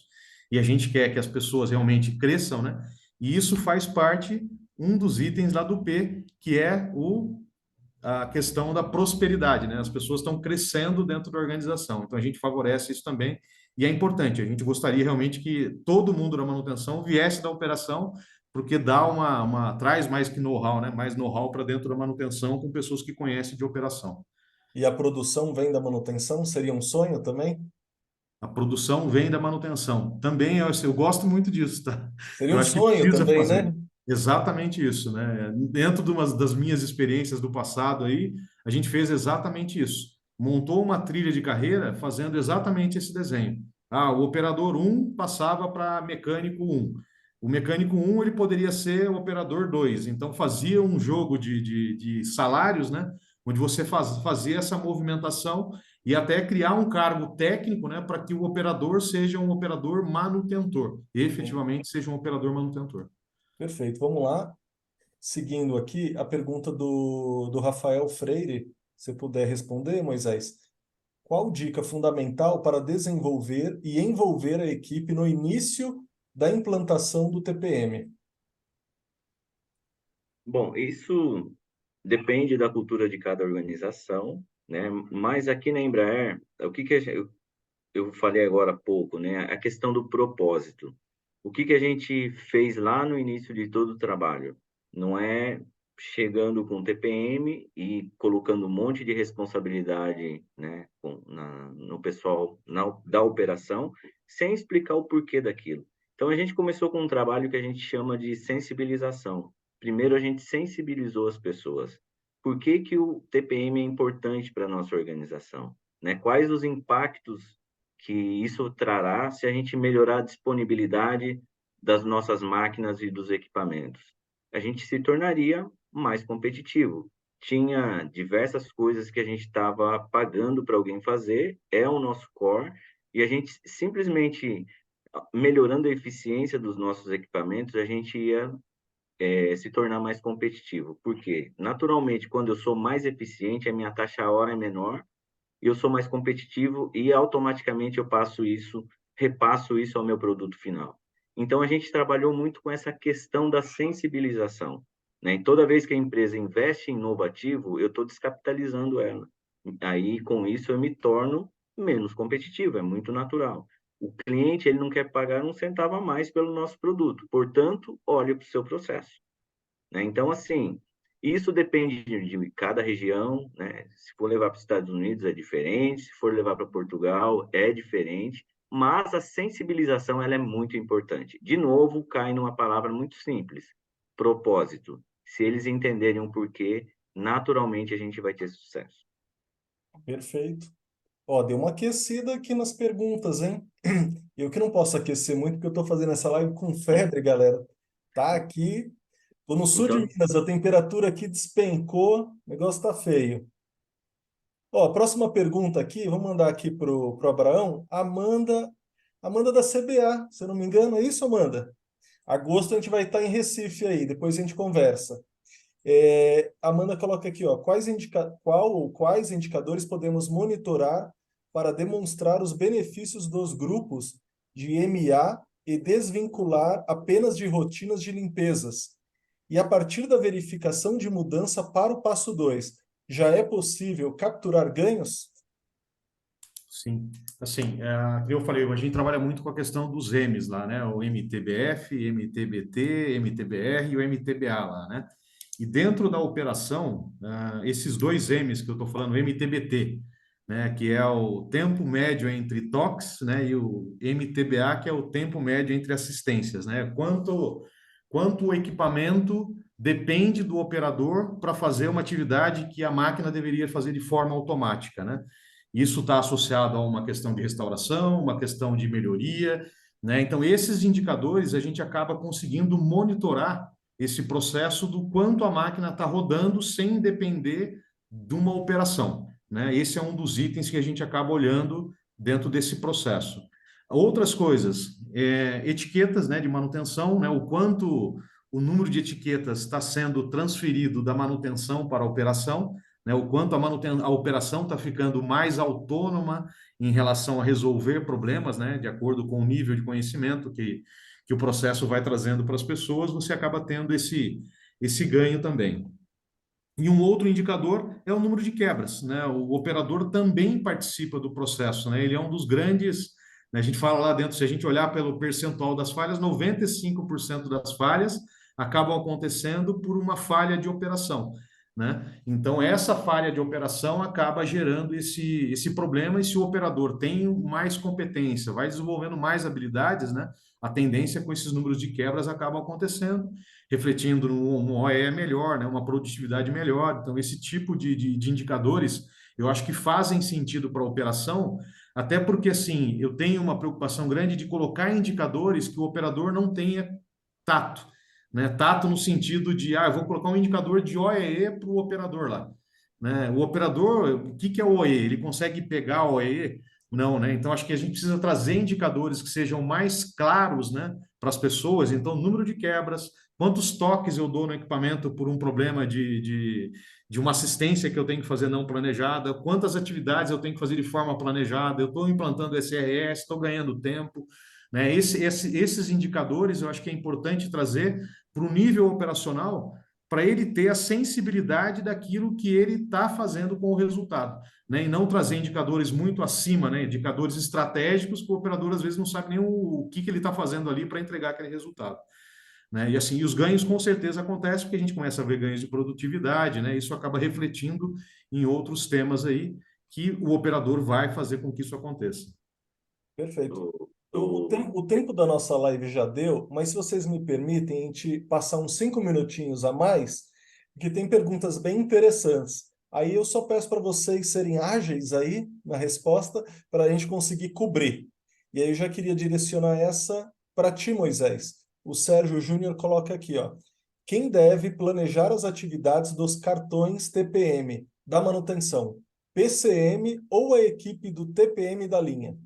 e a gente quer que as pessoas realmente cresçam, né? E isso faz parte, um dos itens lá do P, que é a questão da prosperidade, né? As pessoas estão crescendo dentro da organização, então a gente favorece isso também, e é importante, a gente gostaria realmente que todo mundo da manutenção viesse da operação, porque traz mais que know-how, né? Mais know-how para dentro da manutenção com pessoas que conhecem de operação. E a produção vem da manutenção? Seria um sonho também? A produção vem da manutenção. Também eu gosto muito disso, tá? Seria Eu um acho que sonho precisa também, fazer. né? Exatamente isso, né? Dentro das minhas experiências do passado aí, a gente fez exatamente isso. Montou uma trilha de carreira fazendo exatamente esse desenho. Ah, o operador um passava para mecânico um. O mecânico um ele poderia ser o operador 2. Então fazia um jogo de salários, né? Onde você fazia essa movimentação e até criar um cargo técnico, né, para que o operador seja um operador manutentor, Sim. efetivamente seja um operador manutentor. Perfeito. Vamos lá. Seguindo aqui, a pergunta do Rafael Freire, se puder responder, Moisés. Qual dica fundamental para desenvolver e envolver a equipe no início da implantação do TPM? Bom, isso depende da cultura de cada organização, né? Mas aqui na Embraer, o que que eu falei agora há pouco, né? A questão do propósito. O que que a gente fez lá no início de todo o trabalho? Não é chegando com TPM e colocando um monte de responsabilidade, né, no pessoal da operação, sem explicar o porquê daquilo. Então, a gente começou com um trabalho que a gente chama de sensibilização. Primeiro, a gente sensibilizou as pessoas. Por que que o TPM é importante para a nossa organização? Né? Quais os impactos que isso trará se a gente melhorar a disponibilidade das nossas máquinas e dos equipamentos? A gente se tornaria mais competitivo. Tinha diversas coisas que a gente estava pagando para alguém fazer, é o nosso core, e a gente simplesmente melhorando a eficiência dos nossos equipamentos, a gente ia se tornar mais competitivo. Por quê? Naturalmente, quando eu sou mais eficiente, a minha taxa hora é menor, e eu sou mais competitivo e automaticamente eu repasso isso ao meu produto final. Então a gente trabalhou muito com essa questão da sensibilização, né? E toda vez que a empresa investe em novo ativo, eu estou descapitalizando ela. Aí com isso eu me torno menos competitivo, é muito natural. O cliente ele não quer pagar um centavo a mais pelo nosso produto, portanto, olhe para o seu processo. Né? Então, assim, isso depende de cada região, né? Se for levar para os Estados Unidos é diferente, se for levar para Portugal é diferente, mas a sensibilização ela é muito importante. De novo, cai numa palavra muito simples: propósito. Se eles entenderem o porquê, naturalmente a gente vai ter sucesso. Perfeito. Ó, deu uma aquecida aqui nas perguntas, hein? Eu que não posso aquecer muito porque eu estou fazendo essa live com febre, galera. Tá aqui. Tô no sul de Então, Minas, a temperatura aqui despencou, o negócio tá feio. Ó, a próxima pergunta aqui, vamos mandar aqui pro Abraão. Amanda da CBA, se eu não me engano, é isso, Amanda? Agosto a gente vai estar em Recife aí, depois a gente conversa. A Amanda coloca aqui, ó, qual ou quais indicadores podemos monitorar para demonstrar os benefícios dos grupos de MA e desvincular apenas de rotinas de limpezas? E a partir da verificação de mudança para o passo 2, já é possível capturar ganhos? Sim, assim, como eu falei, a gente trabalha muito com a questão dos M's lá, né? O MTBF, MTBT, MTBR e o MTBA lá, né? E dentro da operação, esses dois M's que eu estou falando, o MTBT, né? Que é o tempo médio entre toques, né? E o MTBA, que é o tempo médio entre assistências, né? Quanto o equipamento depende do operador para fazer uma atividade que a máquina deveria fazer de forma automática, né? Isso está associado a uma questão de restauração, uma questão de melhoria, né? Então, esses indicadores a gente acaba conseguindo monitorar esse processo do quanto a máquina está rodando sem depender de uma operação, né? Esse é um dos itens que a gente acaba olhando dentro desse processo. Outras coisas, etiquetas, né, de manutenção, né, o quanto o número de etiquetas está sendo transferido da manutenção para a operação, né, o quanto a operação está ficando mais autônoma em relação a resolver problemas, né, de acordo com o nível de conhecimento que o processo vai trazendo para as pessoas, você acaba tendo esse ganho também. E um outro indicador é o número de quebras, né? O operador também participa do processo, né? Ele é um dos grandes, né? A gente fala lá dentro, se a gente olhar pelo percentual das falhas, 95% das falhas acabam acontecendo por uma falha de operação, né? Então, essa falha de operação acaba gerando esse problema, e se o operador tem mais competência, vai desenvolvendo mais habilidades, né? A tendência com esses números de quebras acaba acontecendo, refletindo num OE melhor, né, uma produtividade melhor. Então, esse tipo de indicadores, eu acho que fazem sentido para a operação, até porque, assim, eu tenho uma preocupação grande de colocar indicadores que o operador não tenha tato, né? Tato no sentido de, eu vou colocar um indicador de OEE para o operador lá, né? O operador, o que é o OEE? Ele consegue pegar o OEE? Não, né? Então, acho que a gente precisa trazer indicadores que sejam mais claros, né, para as pessoas. Então, número de quebras, quantos toques eu dou no equipamento por um problema de uma assistência que eu tenho que fazer não planejada, quantas atividades eu tenho que fazer de forma planejada, eu estou implantando SRS, estou ganhando tempo, né? Esses indicadores eu acho que é importante trazer para o nível operacional, para ele ter a sensibilidade daquilo que ele está fazendo com o resultado, né? E não trazer indicadores muito acima, né? Indicadores estratégicos que o operador às vezes não sabe nem o que ele está fazendo ali para entregar aquele resultado, né? E assim, os ganhos com certeza acontecem porque a gente começa a ver ganhos de produtividade, né? Isso acaba refletindo em outros temas aí que o operador vai fazer com que isso aconteça. Perfeito. O, O tempo da nossa live já deu, mas se vocês me permitem, a gente passar uns 5 minutinhos a mais, que tem perguntas bem interessantes. Aí eu só peço para vocês serem ágeis aí na resposta, para a gente conseguir cobrir. E aí eu já queria direcionar essa para ti, Moisés. O Sérgio Júnior coloca aqui, ó. Quem deve planejar as atividades dos cartões TPM da manutenção? PCM ou a equipe do TPM da linha?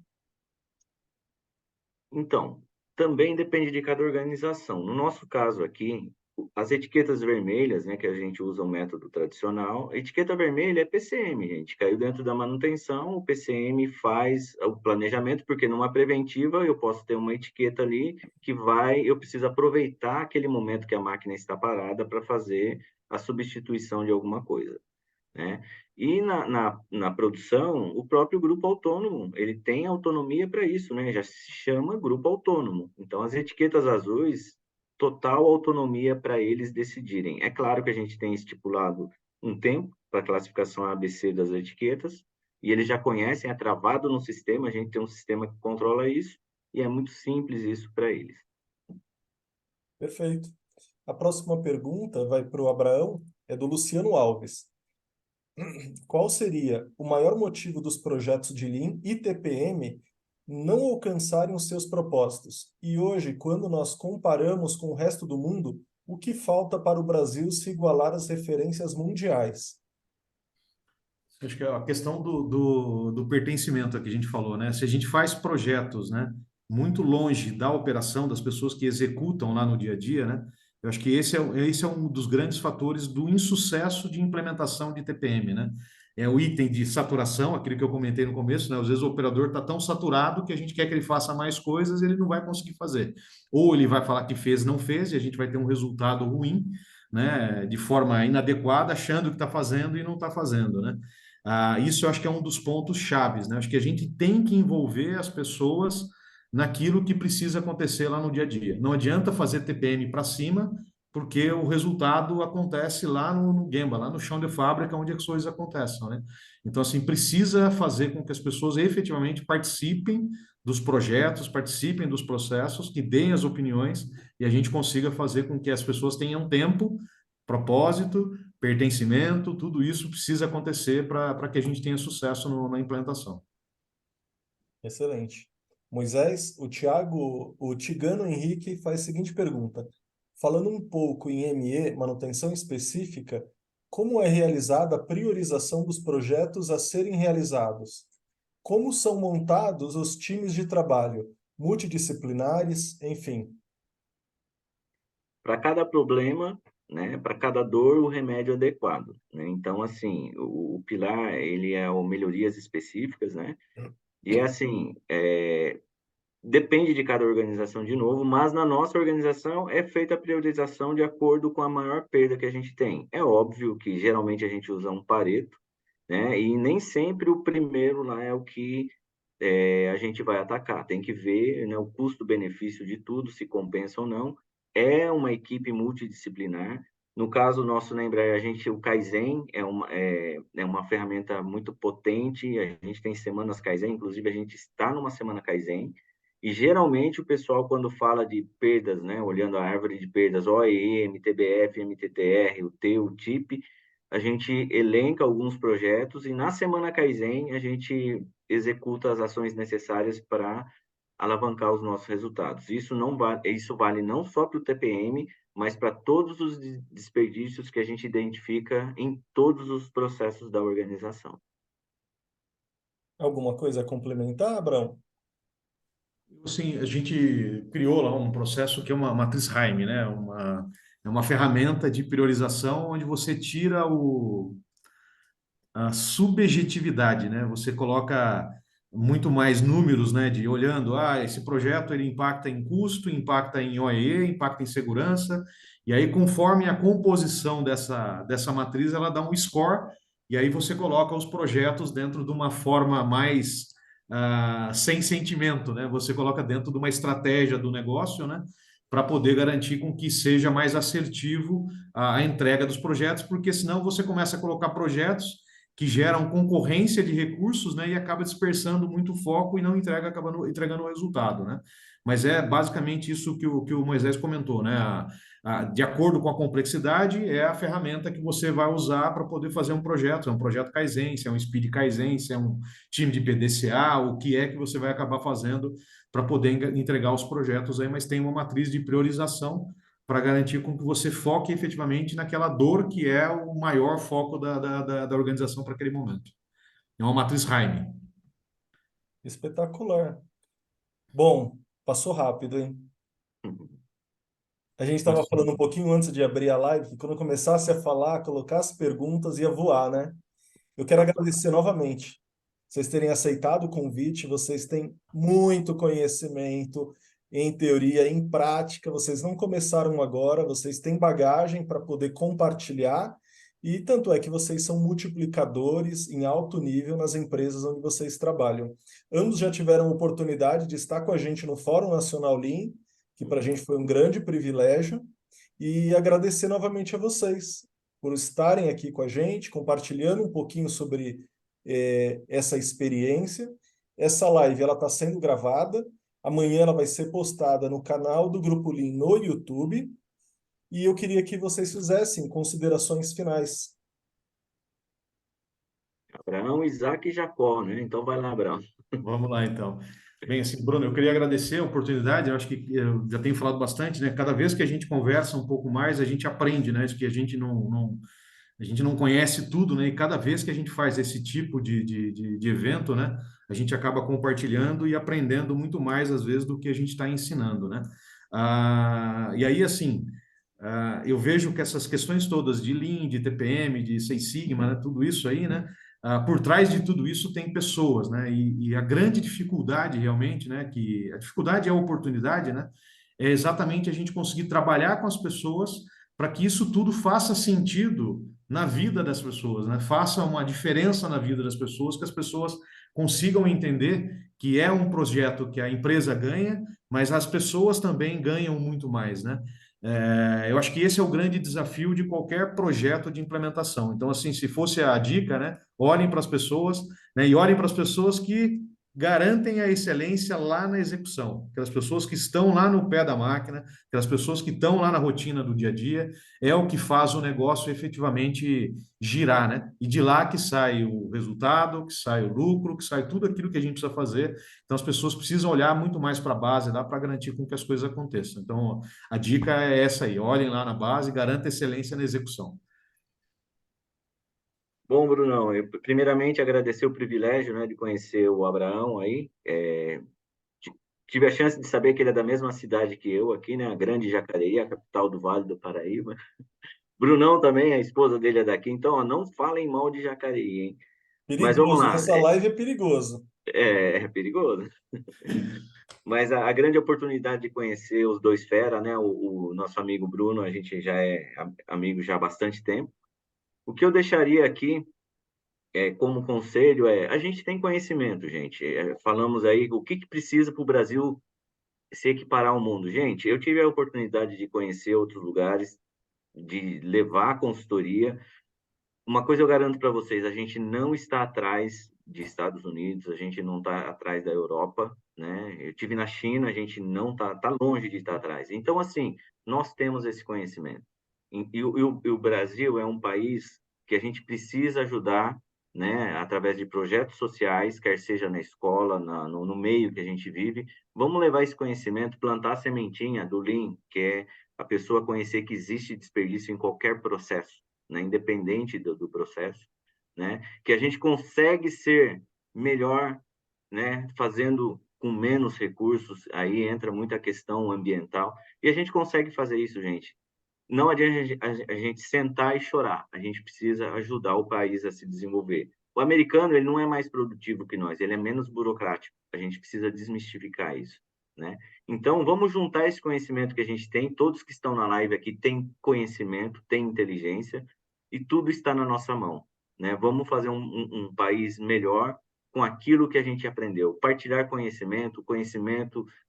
Então, também depende de cada organização. No nosso caso aqui, as etiquetas vermelhas, né, que a gente usa o método tradicional, a etiqueta vermelha é PCM, gente. Caiu dentro da manutenção, o PCM faz o planejamento, porque numa preventiva eu posso ter uma etiqueta ali que eu preciso aproveitar aquele momento que a máquina está parada para fazer a substituição de alguma coisa, né? E na produção, o próprio grupo autônomo, ele tem autonomia para isso, né? Já se chama grupo autônomo. Então, as etiquetas azuis, total autonomia para eles decidirem. É claro que a gente tem estipulado um tempo para a classificação ABC das etiquetas, e eles já conhecem, é travado no sistema, a gente tem um sistema que controla isso, e é muito simples isso para eles. Perfeito. A próxima pergunta vai para o Abraão, é do Luciano Alves. Qual seria o maior motivo dos projetos de Lean e TPM não alcançarem os seus propósitos? E hoje, quando nós comparamos com o resto do mundo, o que falta para o Brasil se igualar às referências mundiais? Acho que é a questão do pertencimento que a gente falou, né? Se a gente faz projetos, né, muito longe da operação, das pessoas que executam lá no dia a dia, né? Eu acho que esse é um dos grandes fatores do insucesso de implementação de TPM, né? É o item de saturação, aquilo que eu comentei no começo, né? Às vezes o operador está tão saturado que a gente quer que ele faça mais coisas e ele não vai conseguir fazer. Ou ele vai falar que fez, não fez, e a gente vai ter um resultado ruim, né? De forma inadequada, achando que está fazendo e não está fazendo, né? Isso eu acho que é um dos pontos chaves, né? Acho que a gente tem que envolver as pessoas naquilo que precisa acontecer lá no dia a dia. Não adianta fazer TPM para cima, porque o resultado acontece lá no Gemba, lá no chão de fábrica, onde as coisas acontecem, né? Então, assim, precisa fazer com que as pessoas efetivamente participem dos projetos, participem dos processos, que deem as opiniões e a gente consiga fazer com que as pessoas tenham tempo, propósito, pertencimento, tudo isso precisa acontecer para que a gente tenha sucesso na implantação. Excelente. Moisés, o Tigano Henrique faz a seguinte pergunta. Falando um pouco em ME, manutenção específica, como é realizada a priorização dos projetos a serem realizados? Como são montados os times de trabalho, multidisciplinares, enfim? Para cada problema, né, para cada dor, o remédio adequado, né? Então, assim, o pilar, ele é o melhorias específicas, né? E é assim, depende de cada organização de novo, mas na nossa organização é feita a priorização de acordo com a maior perda que a gente tem. É óbvio que geralmente a gente usa um Pareto, né? E nem sempre o primeiro lá é o que a gente vai atacar. Tem que ver, né, o custo-benefício de tudo, se compensa ou não. É uma equipe multidisciplinar. No caso nosso na Embraer, o Kaizen é uma ferramenta muito potente. A gente tem semanas Kaizen, inclusive a gente está numa semana Kaizen. E geralmente o pessoal, quando fala de perdas, né, olhando a árvore de perdas, OEE, MTBF, MTTR, o T, o TIP, a gente elenca alguns projetos e na semana Kaizen a gente executa as ações necessárias para alavancar os nossos resultados. Isso vale não só para o TPM, mas para todos os desperdícios que a gente identifica em todos os processos da organização. Alguma coisa a complementar, Abrão? Assim, a gente criou lá um processo que é uma matriz Haim, né? É uma ferramenta de priorização onde você tira a subjetividade, né? Você coloca muito mais números, né? De olhando, esse projeto ele impacta em custo, impacta em OEE, impacta em segurança, e aí conforme a composição dessa matriz, ela dá um score, e aí você coloca os projetos dentro de uma forma mais sem sentimento, né? Você coloca dentro de uma estratégia do negócio, né? Para poder garantir com que seja mais assertivo a entrega dos projetos, porque senão você começa a colocar projetos que geram concorrência de recursos, né, e acaba dispersando muito foco e não acaba entregando o resultado, né? Mas é basicamente isso que o Moisés comentou, né? De acordo com a complexidade, é a ferramenta que você vai usar para poder fazer um projeto. É um projeto Kaizen, se é um Speed Kaizen, se é um time de PDCA, o que é que você vai acabar fazendo para poder entregar os projetos aí, mas tem uma matriz de priorização para garantir com que você foque efetivamente naquela dor que é o maior foco da organização para aquele momento. É uma matriz Haim. Espetacular. Bom, passou rápido, hein? A gente estava falando um pouquinho antes de abrir a live, que quando começasse a falar, colocar as perguntas, ia voar, né? Eu quero agradecer novamente vocês terem aceitado o convite. Vocês têm muito conhecimento em teoria, em prática. Vocês não começaram agora, vocês têm bagagem para poder compartilhar. E tanto é que vocês são multiplicadores em alto nível nas empresas onde vocês trabalham. Ambos já tiveram oportunidade de estar com a gente no Fórum Nacional Lean, que para a gente foi um grande privilégio. E agradecer novamente a vocês por estarem aqui com a gente, compartilhando um pouquinho sobre essa experiência. Essa live ela está sendo gravada. Amanhã ela vai ser postada no canal do Grupo Lean no YouTube. E eu queria que vocês fizessem considerações finais. Abraão, Isaac e Jacó, né? Então vai lá, Abraão. Vamos lá, então. Bem, assim, Bruno, eu queria agradecer a oportunidade. Eu acho que eu já tenho falado bastante, né? Cada vez que a gente conversa um pouco mais, a gente aprende, né? Acho que a gente não conhece tudo, né? E cada vez que a gente faz esse tipo de evento, né? A gente acaba compartilhando e aprendendo muito mais, às vezes, do que a gente está ensinando, né? E aí, assim, eu vejo que essas questões todas de Lean, de TPM, de Six Sigma, né? Tudo isso aí, né? Por trás de tudo isso tem pessoas, né? E a grande dificuldade realmente, né? Que a dificuldade é a oportunidade, né? É exatamente a gente conseguir trabalhar com as pessoas para que isso tudo faça sentido na vida das pessoas, né? Faça uma diferença na vida das pessoas, que as pessoas consigam entender que é um projeto que a empresa ganha, mas as pessoas também ganham muito mais, né? Eu acho que esse é o grande desafio de qualquer projeto de implementação. Então, assim, se fosse a dica, né, olhem para as pessoas, né, e olhem para as pessoas que garantem a excelência lá na execução. Aquelas pessoas que estão lá no pé da máquina, aquelas pessoas que estão lá na rotina do dia a dia, é o que faz o negócio efetivamente girar, né? E de lá que sai o resultado, que sai o lucro, que sai tudo aquilo que a gente precisa fazer. Então, as pessoas precisam olhar muito mais para a base lá para garantir com que as coisas aconteçam. Então, a dica é essa aí: olhem lá na base, garanta excelência na execução. Bom, Brunão, eu primeiramente agradecer o privilégio, né, de conhecer o Abraão aí. Tive a chance de saber que ele é da mesma cidade que eu aqui, né, a Grande Jacareí, a capital do Vale do Paraíba. Brunão também, a esposa dele é daqui, então ó, não falem mal de Jacareí, hein? Mas vamos Perigoso, lá, nessa live é perigoso. é perigoso. Mas a grande oportunidade de conhecer os dois fera, né, o nosso amigo Bruno, a gente já é amigo já há bastante tempo. O que eu deixaria aqui como conselho a gente tem conhecimento, gente. Falamos aí o que precisa para o Brasil se equiparar ao mundo. Gente, eu tive a oportunidade de conhecer outros lugares, de levar a consultoria. Uma coisa eu garanto para vocês, a gente não está atrás de Estados Unidos, a gente não está atrás da Europa, né? Eu tive na China, a gente não tá longe de estar atrás. Então, assim, nós temos esse conhecimento. E o Brasil é um país que a gente precisa ajudar, né? Através de projetos sociais, quer seja na escola, no meio que a gente vive. Vamos levar esse conhecimento, plantar a sementinha do Lean, que é a pessoa conhecer que existe desperdício em qualquer processo, né, independente do processo, né, que a gente consegue ser melhor, né, fazendo com menos recursos, aí entra muita questão ambiental, e a gente consegue fazer isso, gente. Não adianta a gente sentar e chorar, a gente precisa ajudar o país a se desenvolver. O americano, ele não é mais produtivo que nós, ele é menos burocrático, a gente precisa desmistificar isso, né? Então, vamos juntar esse conhecimento que a gente tem, todos que estão na live aqui têm conhecimento, têm inteligência, e tudo está na nossa mão, né? Vamos fazer um país melhor com aquilo que a gente aprendeu, partilhar conhecimento,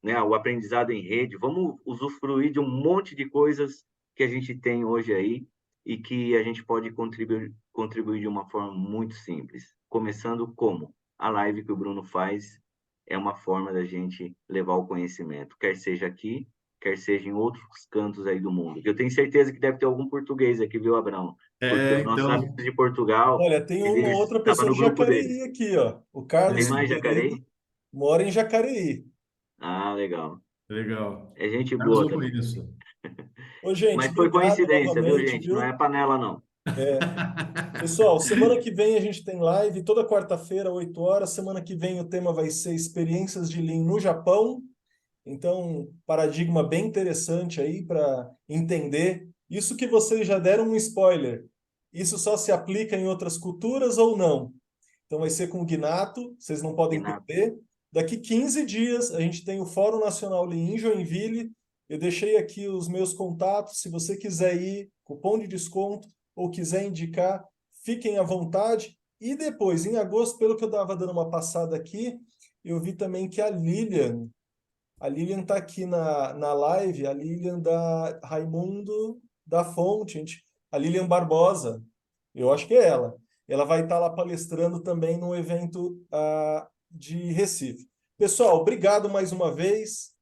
né? O aprendizado em rede, vamos usufruir de um monte de coisas que a gente tem hoje aí e que a gente pode contribuir de uma forma muito simples. Começando como? A live que o Bruno faz é uma forma da gente levar o conhecimento, quer seja aqui, quer seja em outros cantos aí do mundo. Eu tenho certeza que deve ter algum português aqui, viu, Abraão? Porque os nossos Então, amigos de Portugal, Olha, tem uma eles outra estavam pessoa no de grupo Jacareí deles. aqui, ó. O Tem Carlos mais Figueiredo Jacareí? mora em Jacareí. Ah, legal. legal. É gente Carlos boa eu também. conheço. Ô, gente, Mas foi obrigado coincidência, viu, novamente, gente? Não é viu? panela, não. É, pessoal, semana que vem a gente tem live, toda quarta-feira, 8 horas. Semana que vem o tema vai ser experiências de Lean no Japão. Então, paradigma bem interessante aí para entender. Isso que vocês já deram um spoiler. Isso só se aplica em outras culturas ou não? Então vai ser com o Gnato, vocês não podem Renato. perder. Daqui 15 dias a gente tem o Fórum Nacional Lean em Joinville. Eu deixei aqui os meus contatos. Se você quiser ir, cupom de desconto, ou quiser indicar, fiquem à vontade. E depois, em agosto, pelo que eu estava dando uma passada aqui, eu vi também que a Lilian está aqui na live, a Lilian da Raimundo da Fonte, gente, a Lilian Barbosa, eu acho que é ela. Ela vai estar lá palestrando também no evento de Recife. Pessoal, obrigado mais uma vez.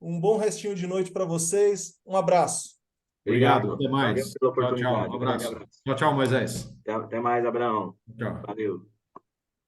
Um bom restinho de noite para vocês. Um abraço. Obrigado. Obrigado. Até Valeu mais. pela Tchau, tchau. Um oportunidade. Um grande abraço. abraço. Tchau, tchau, Moisés. Até mais, Abraão. Tchau. Valeu.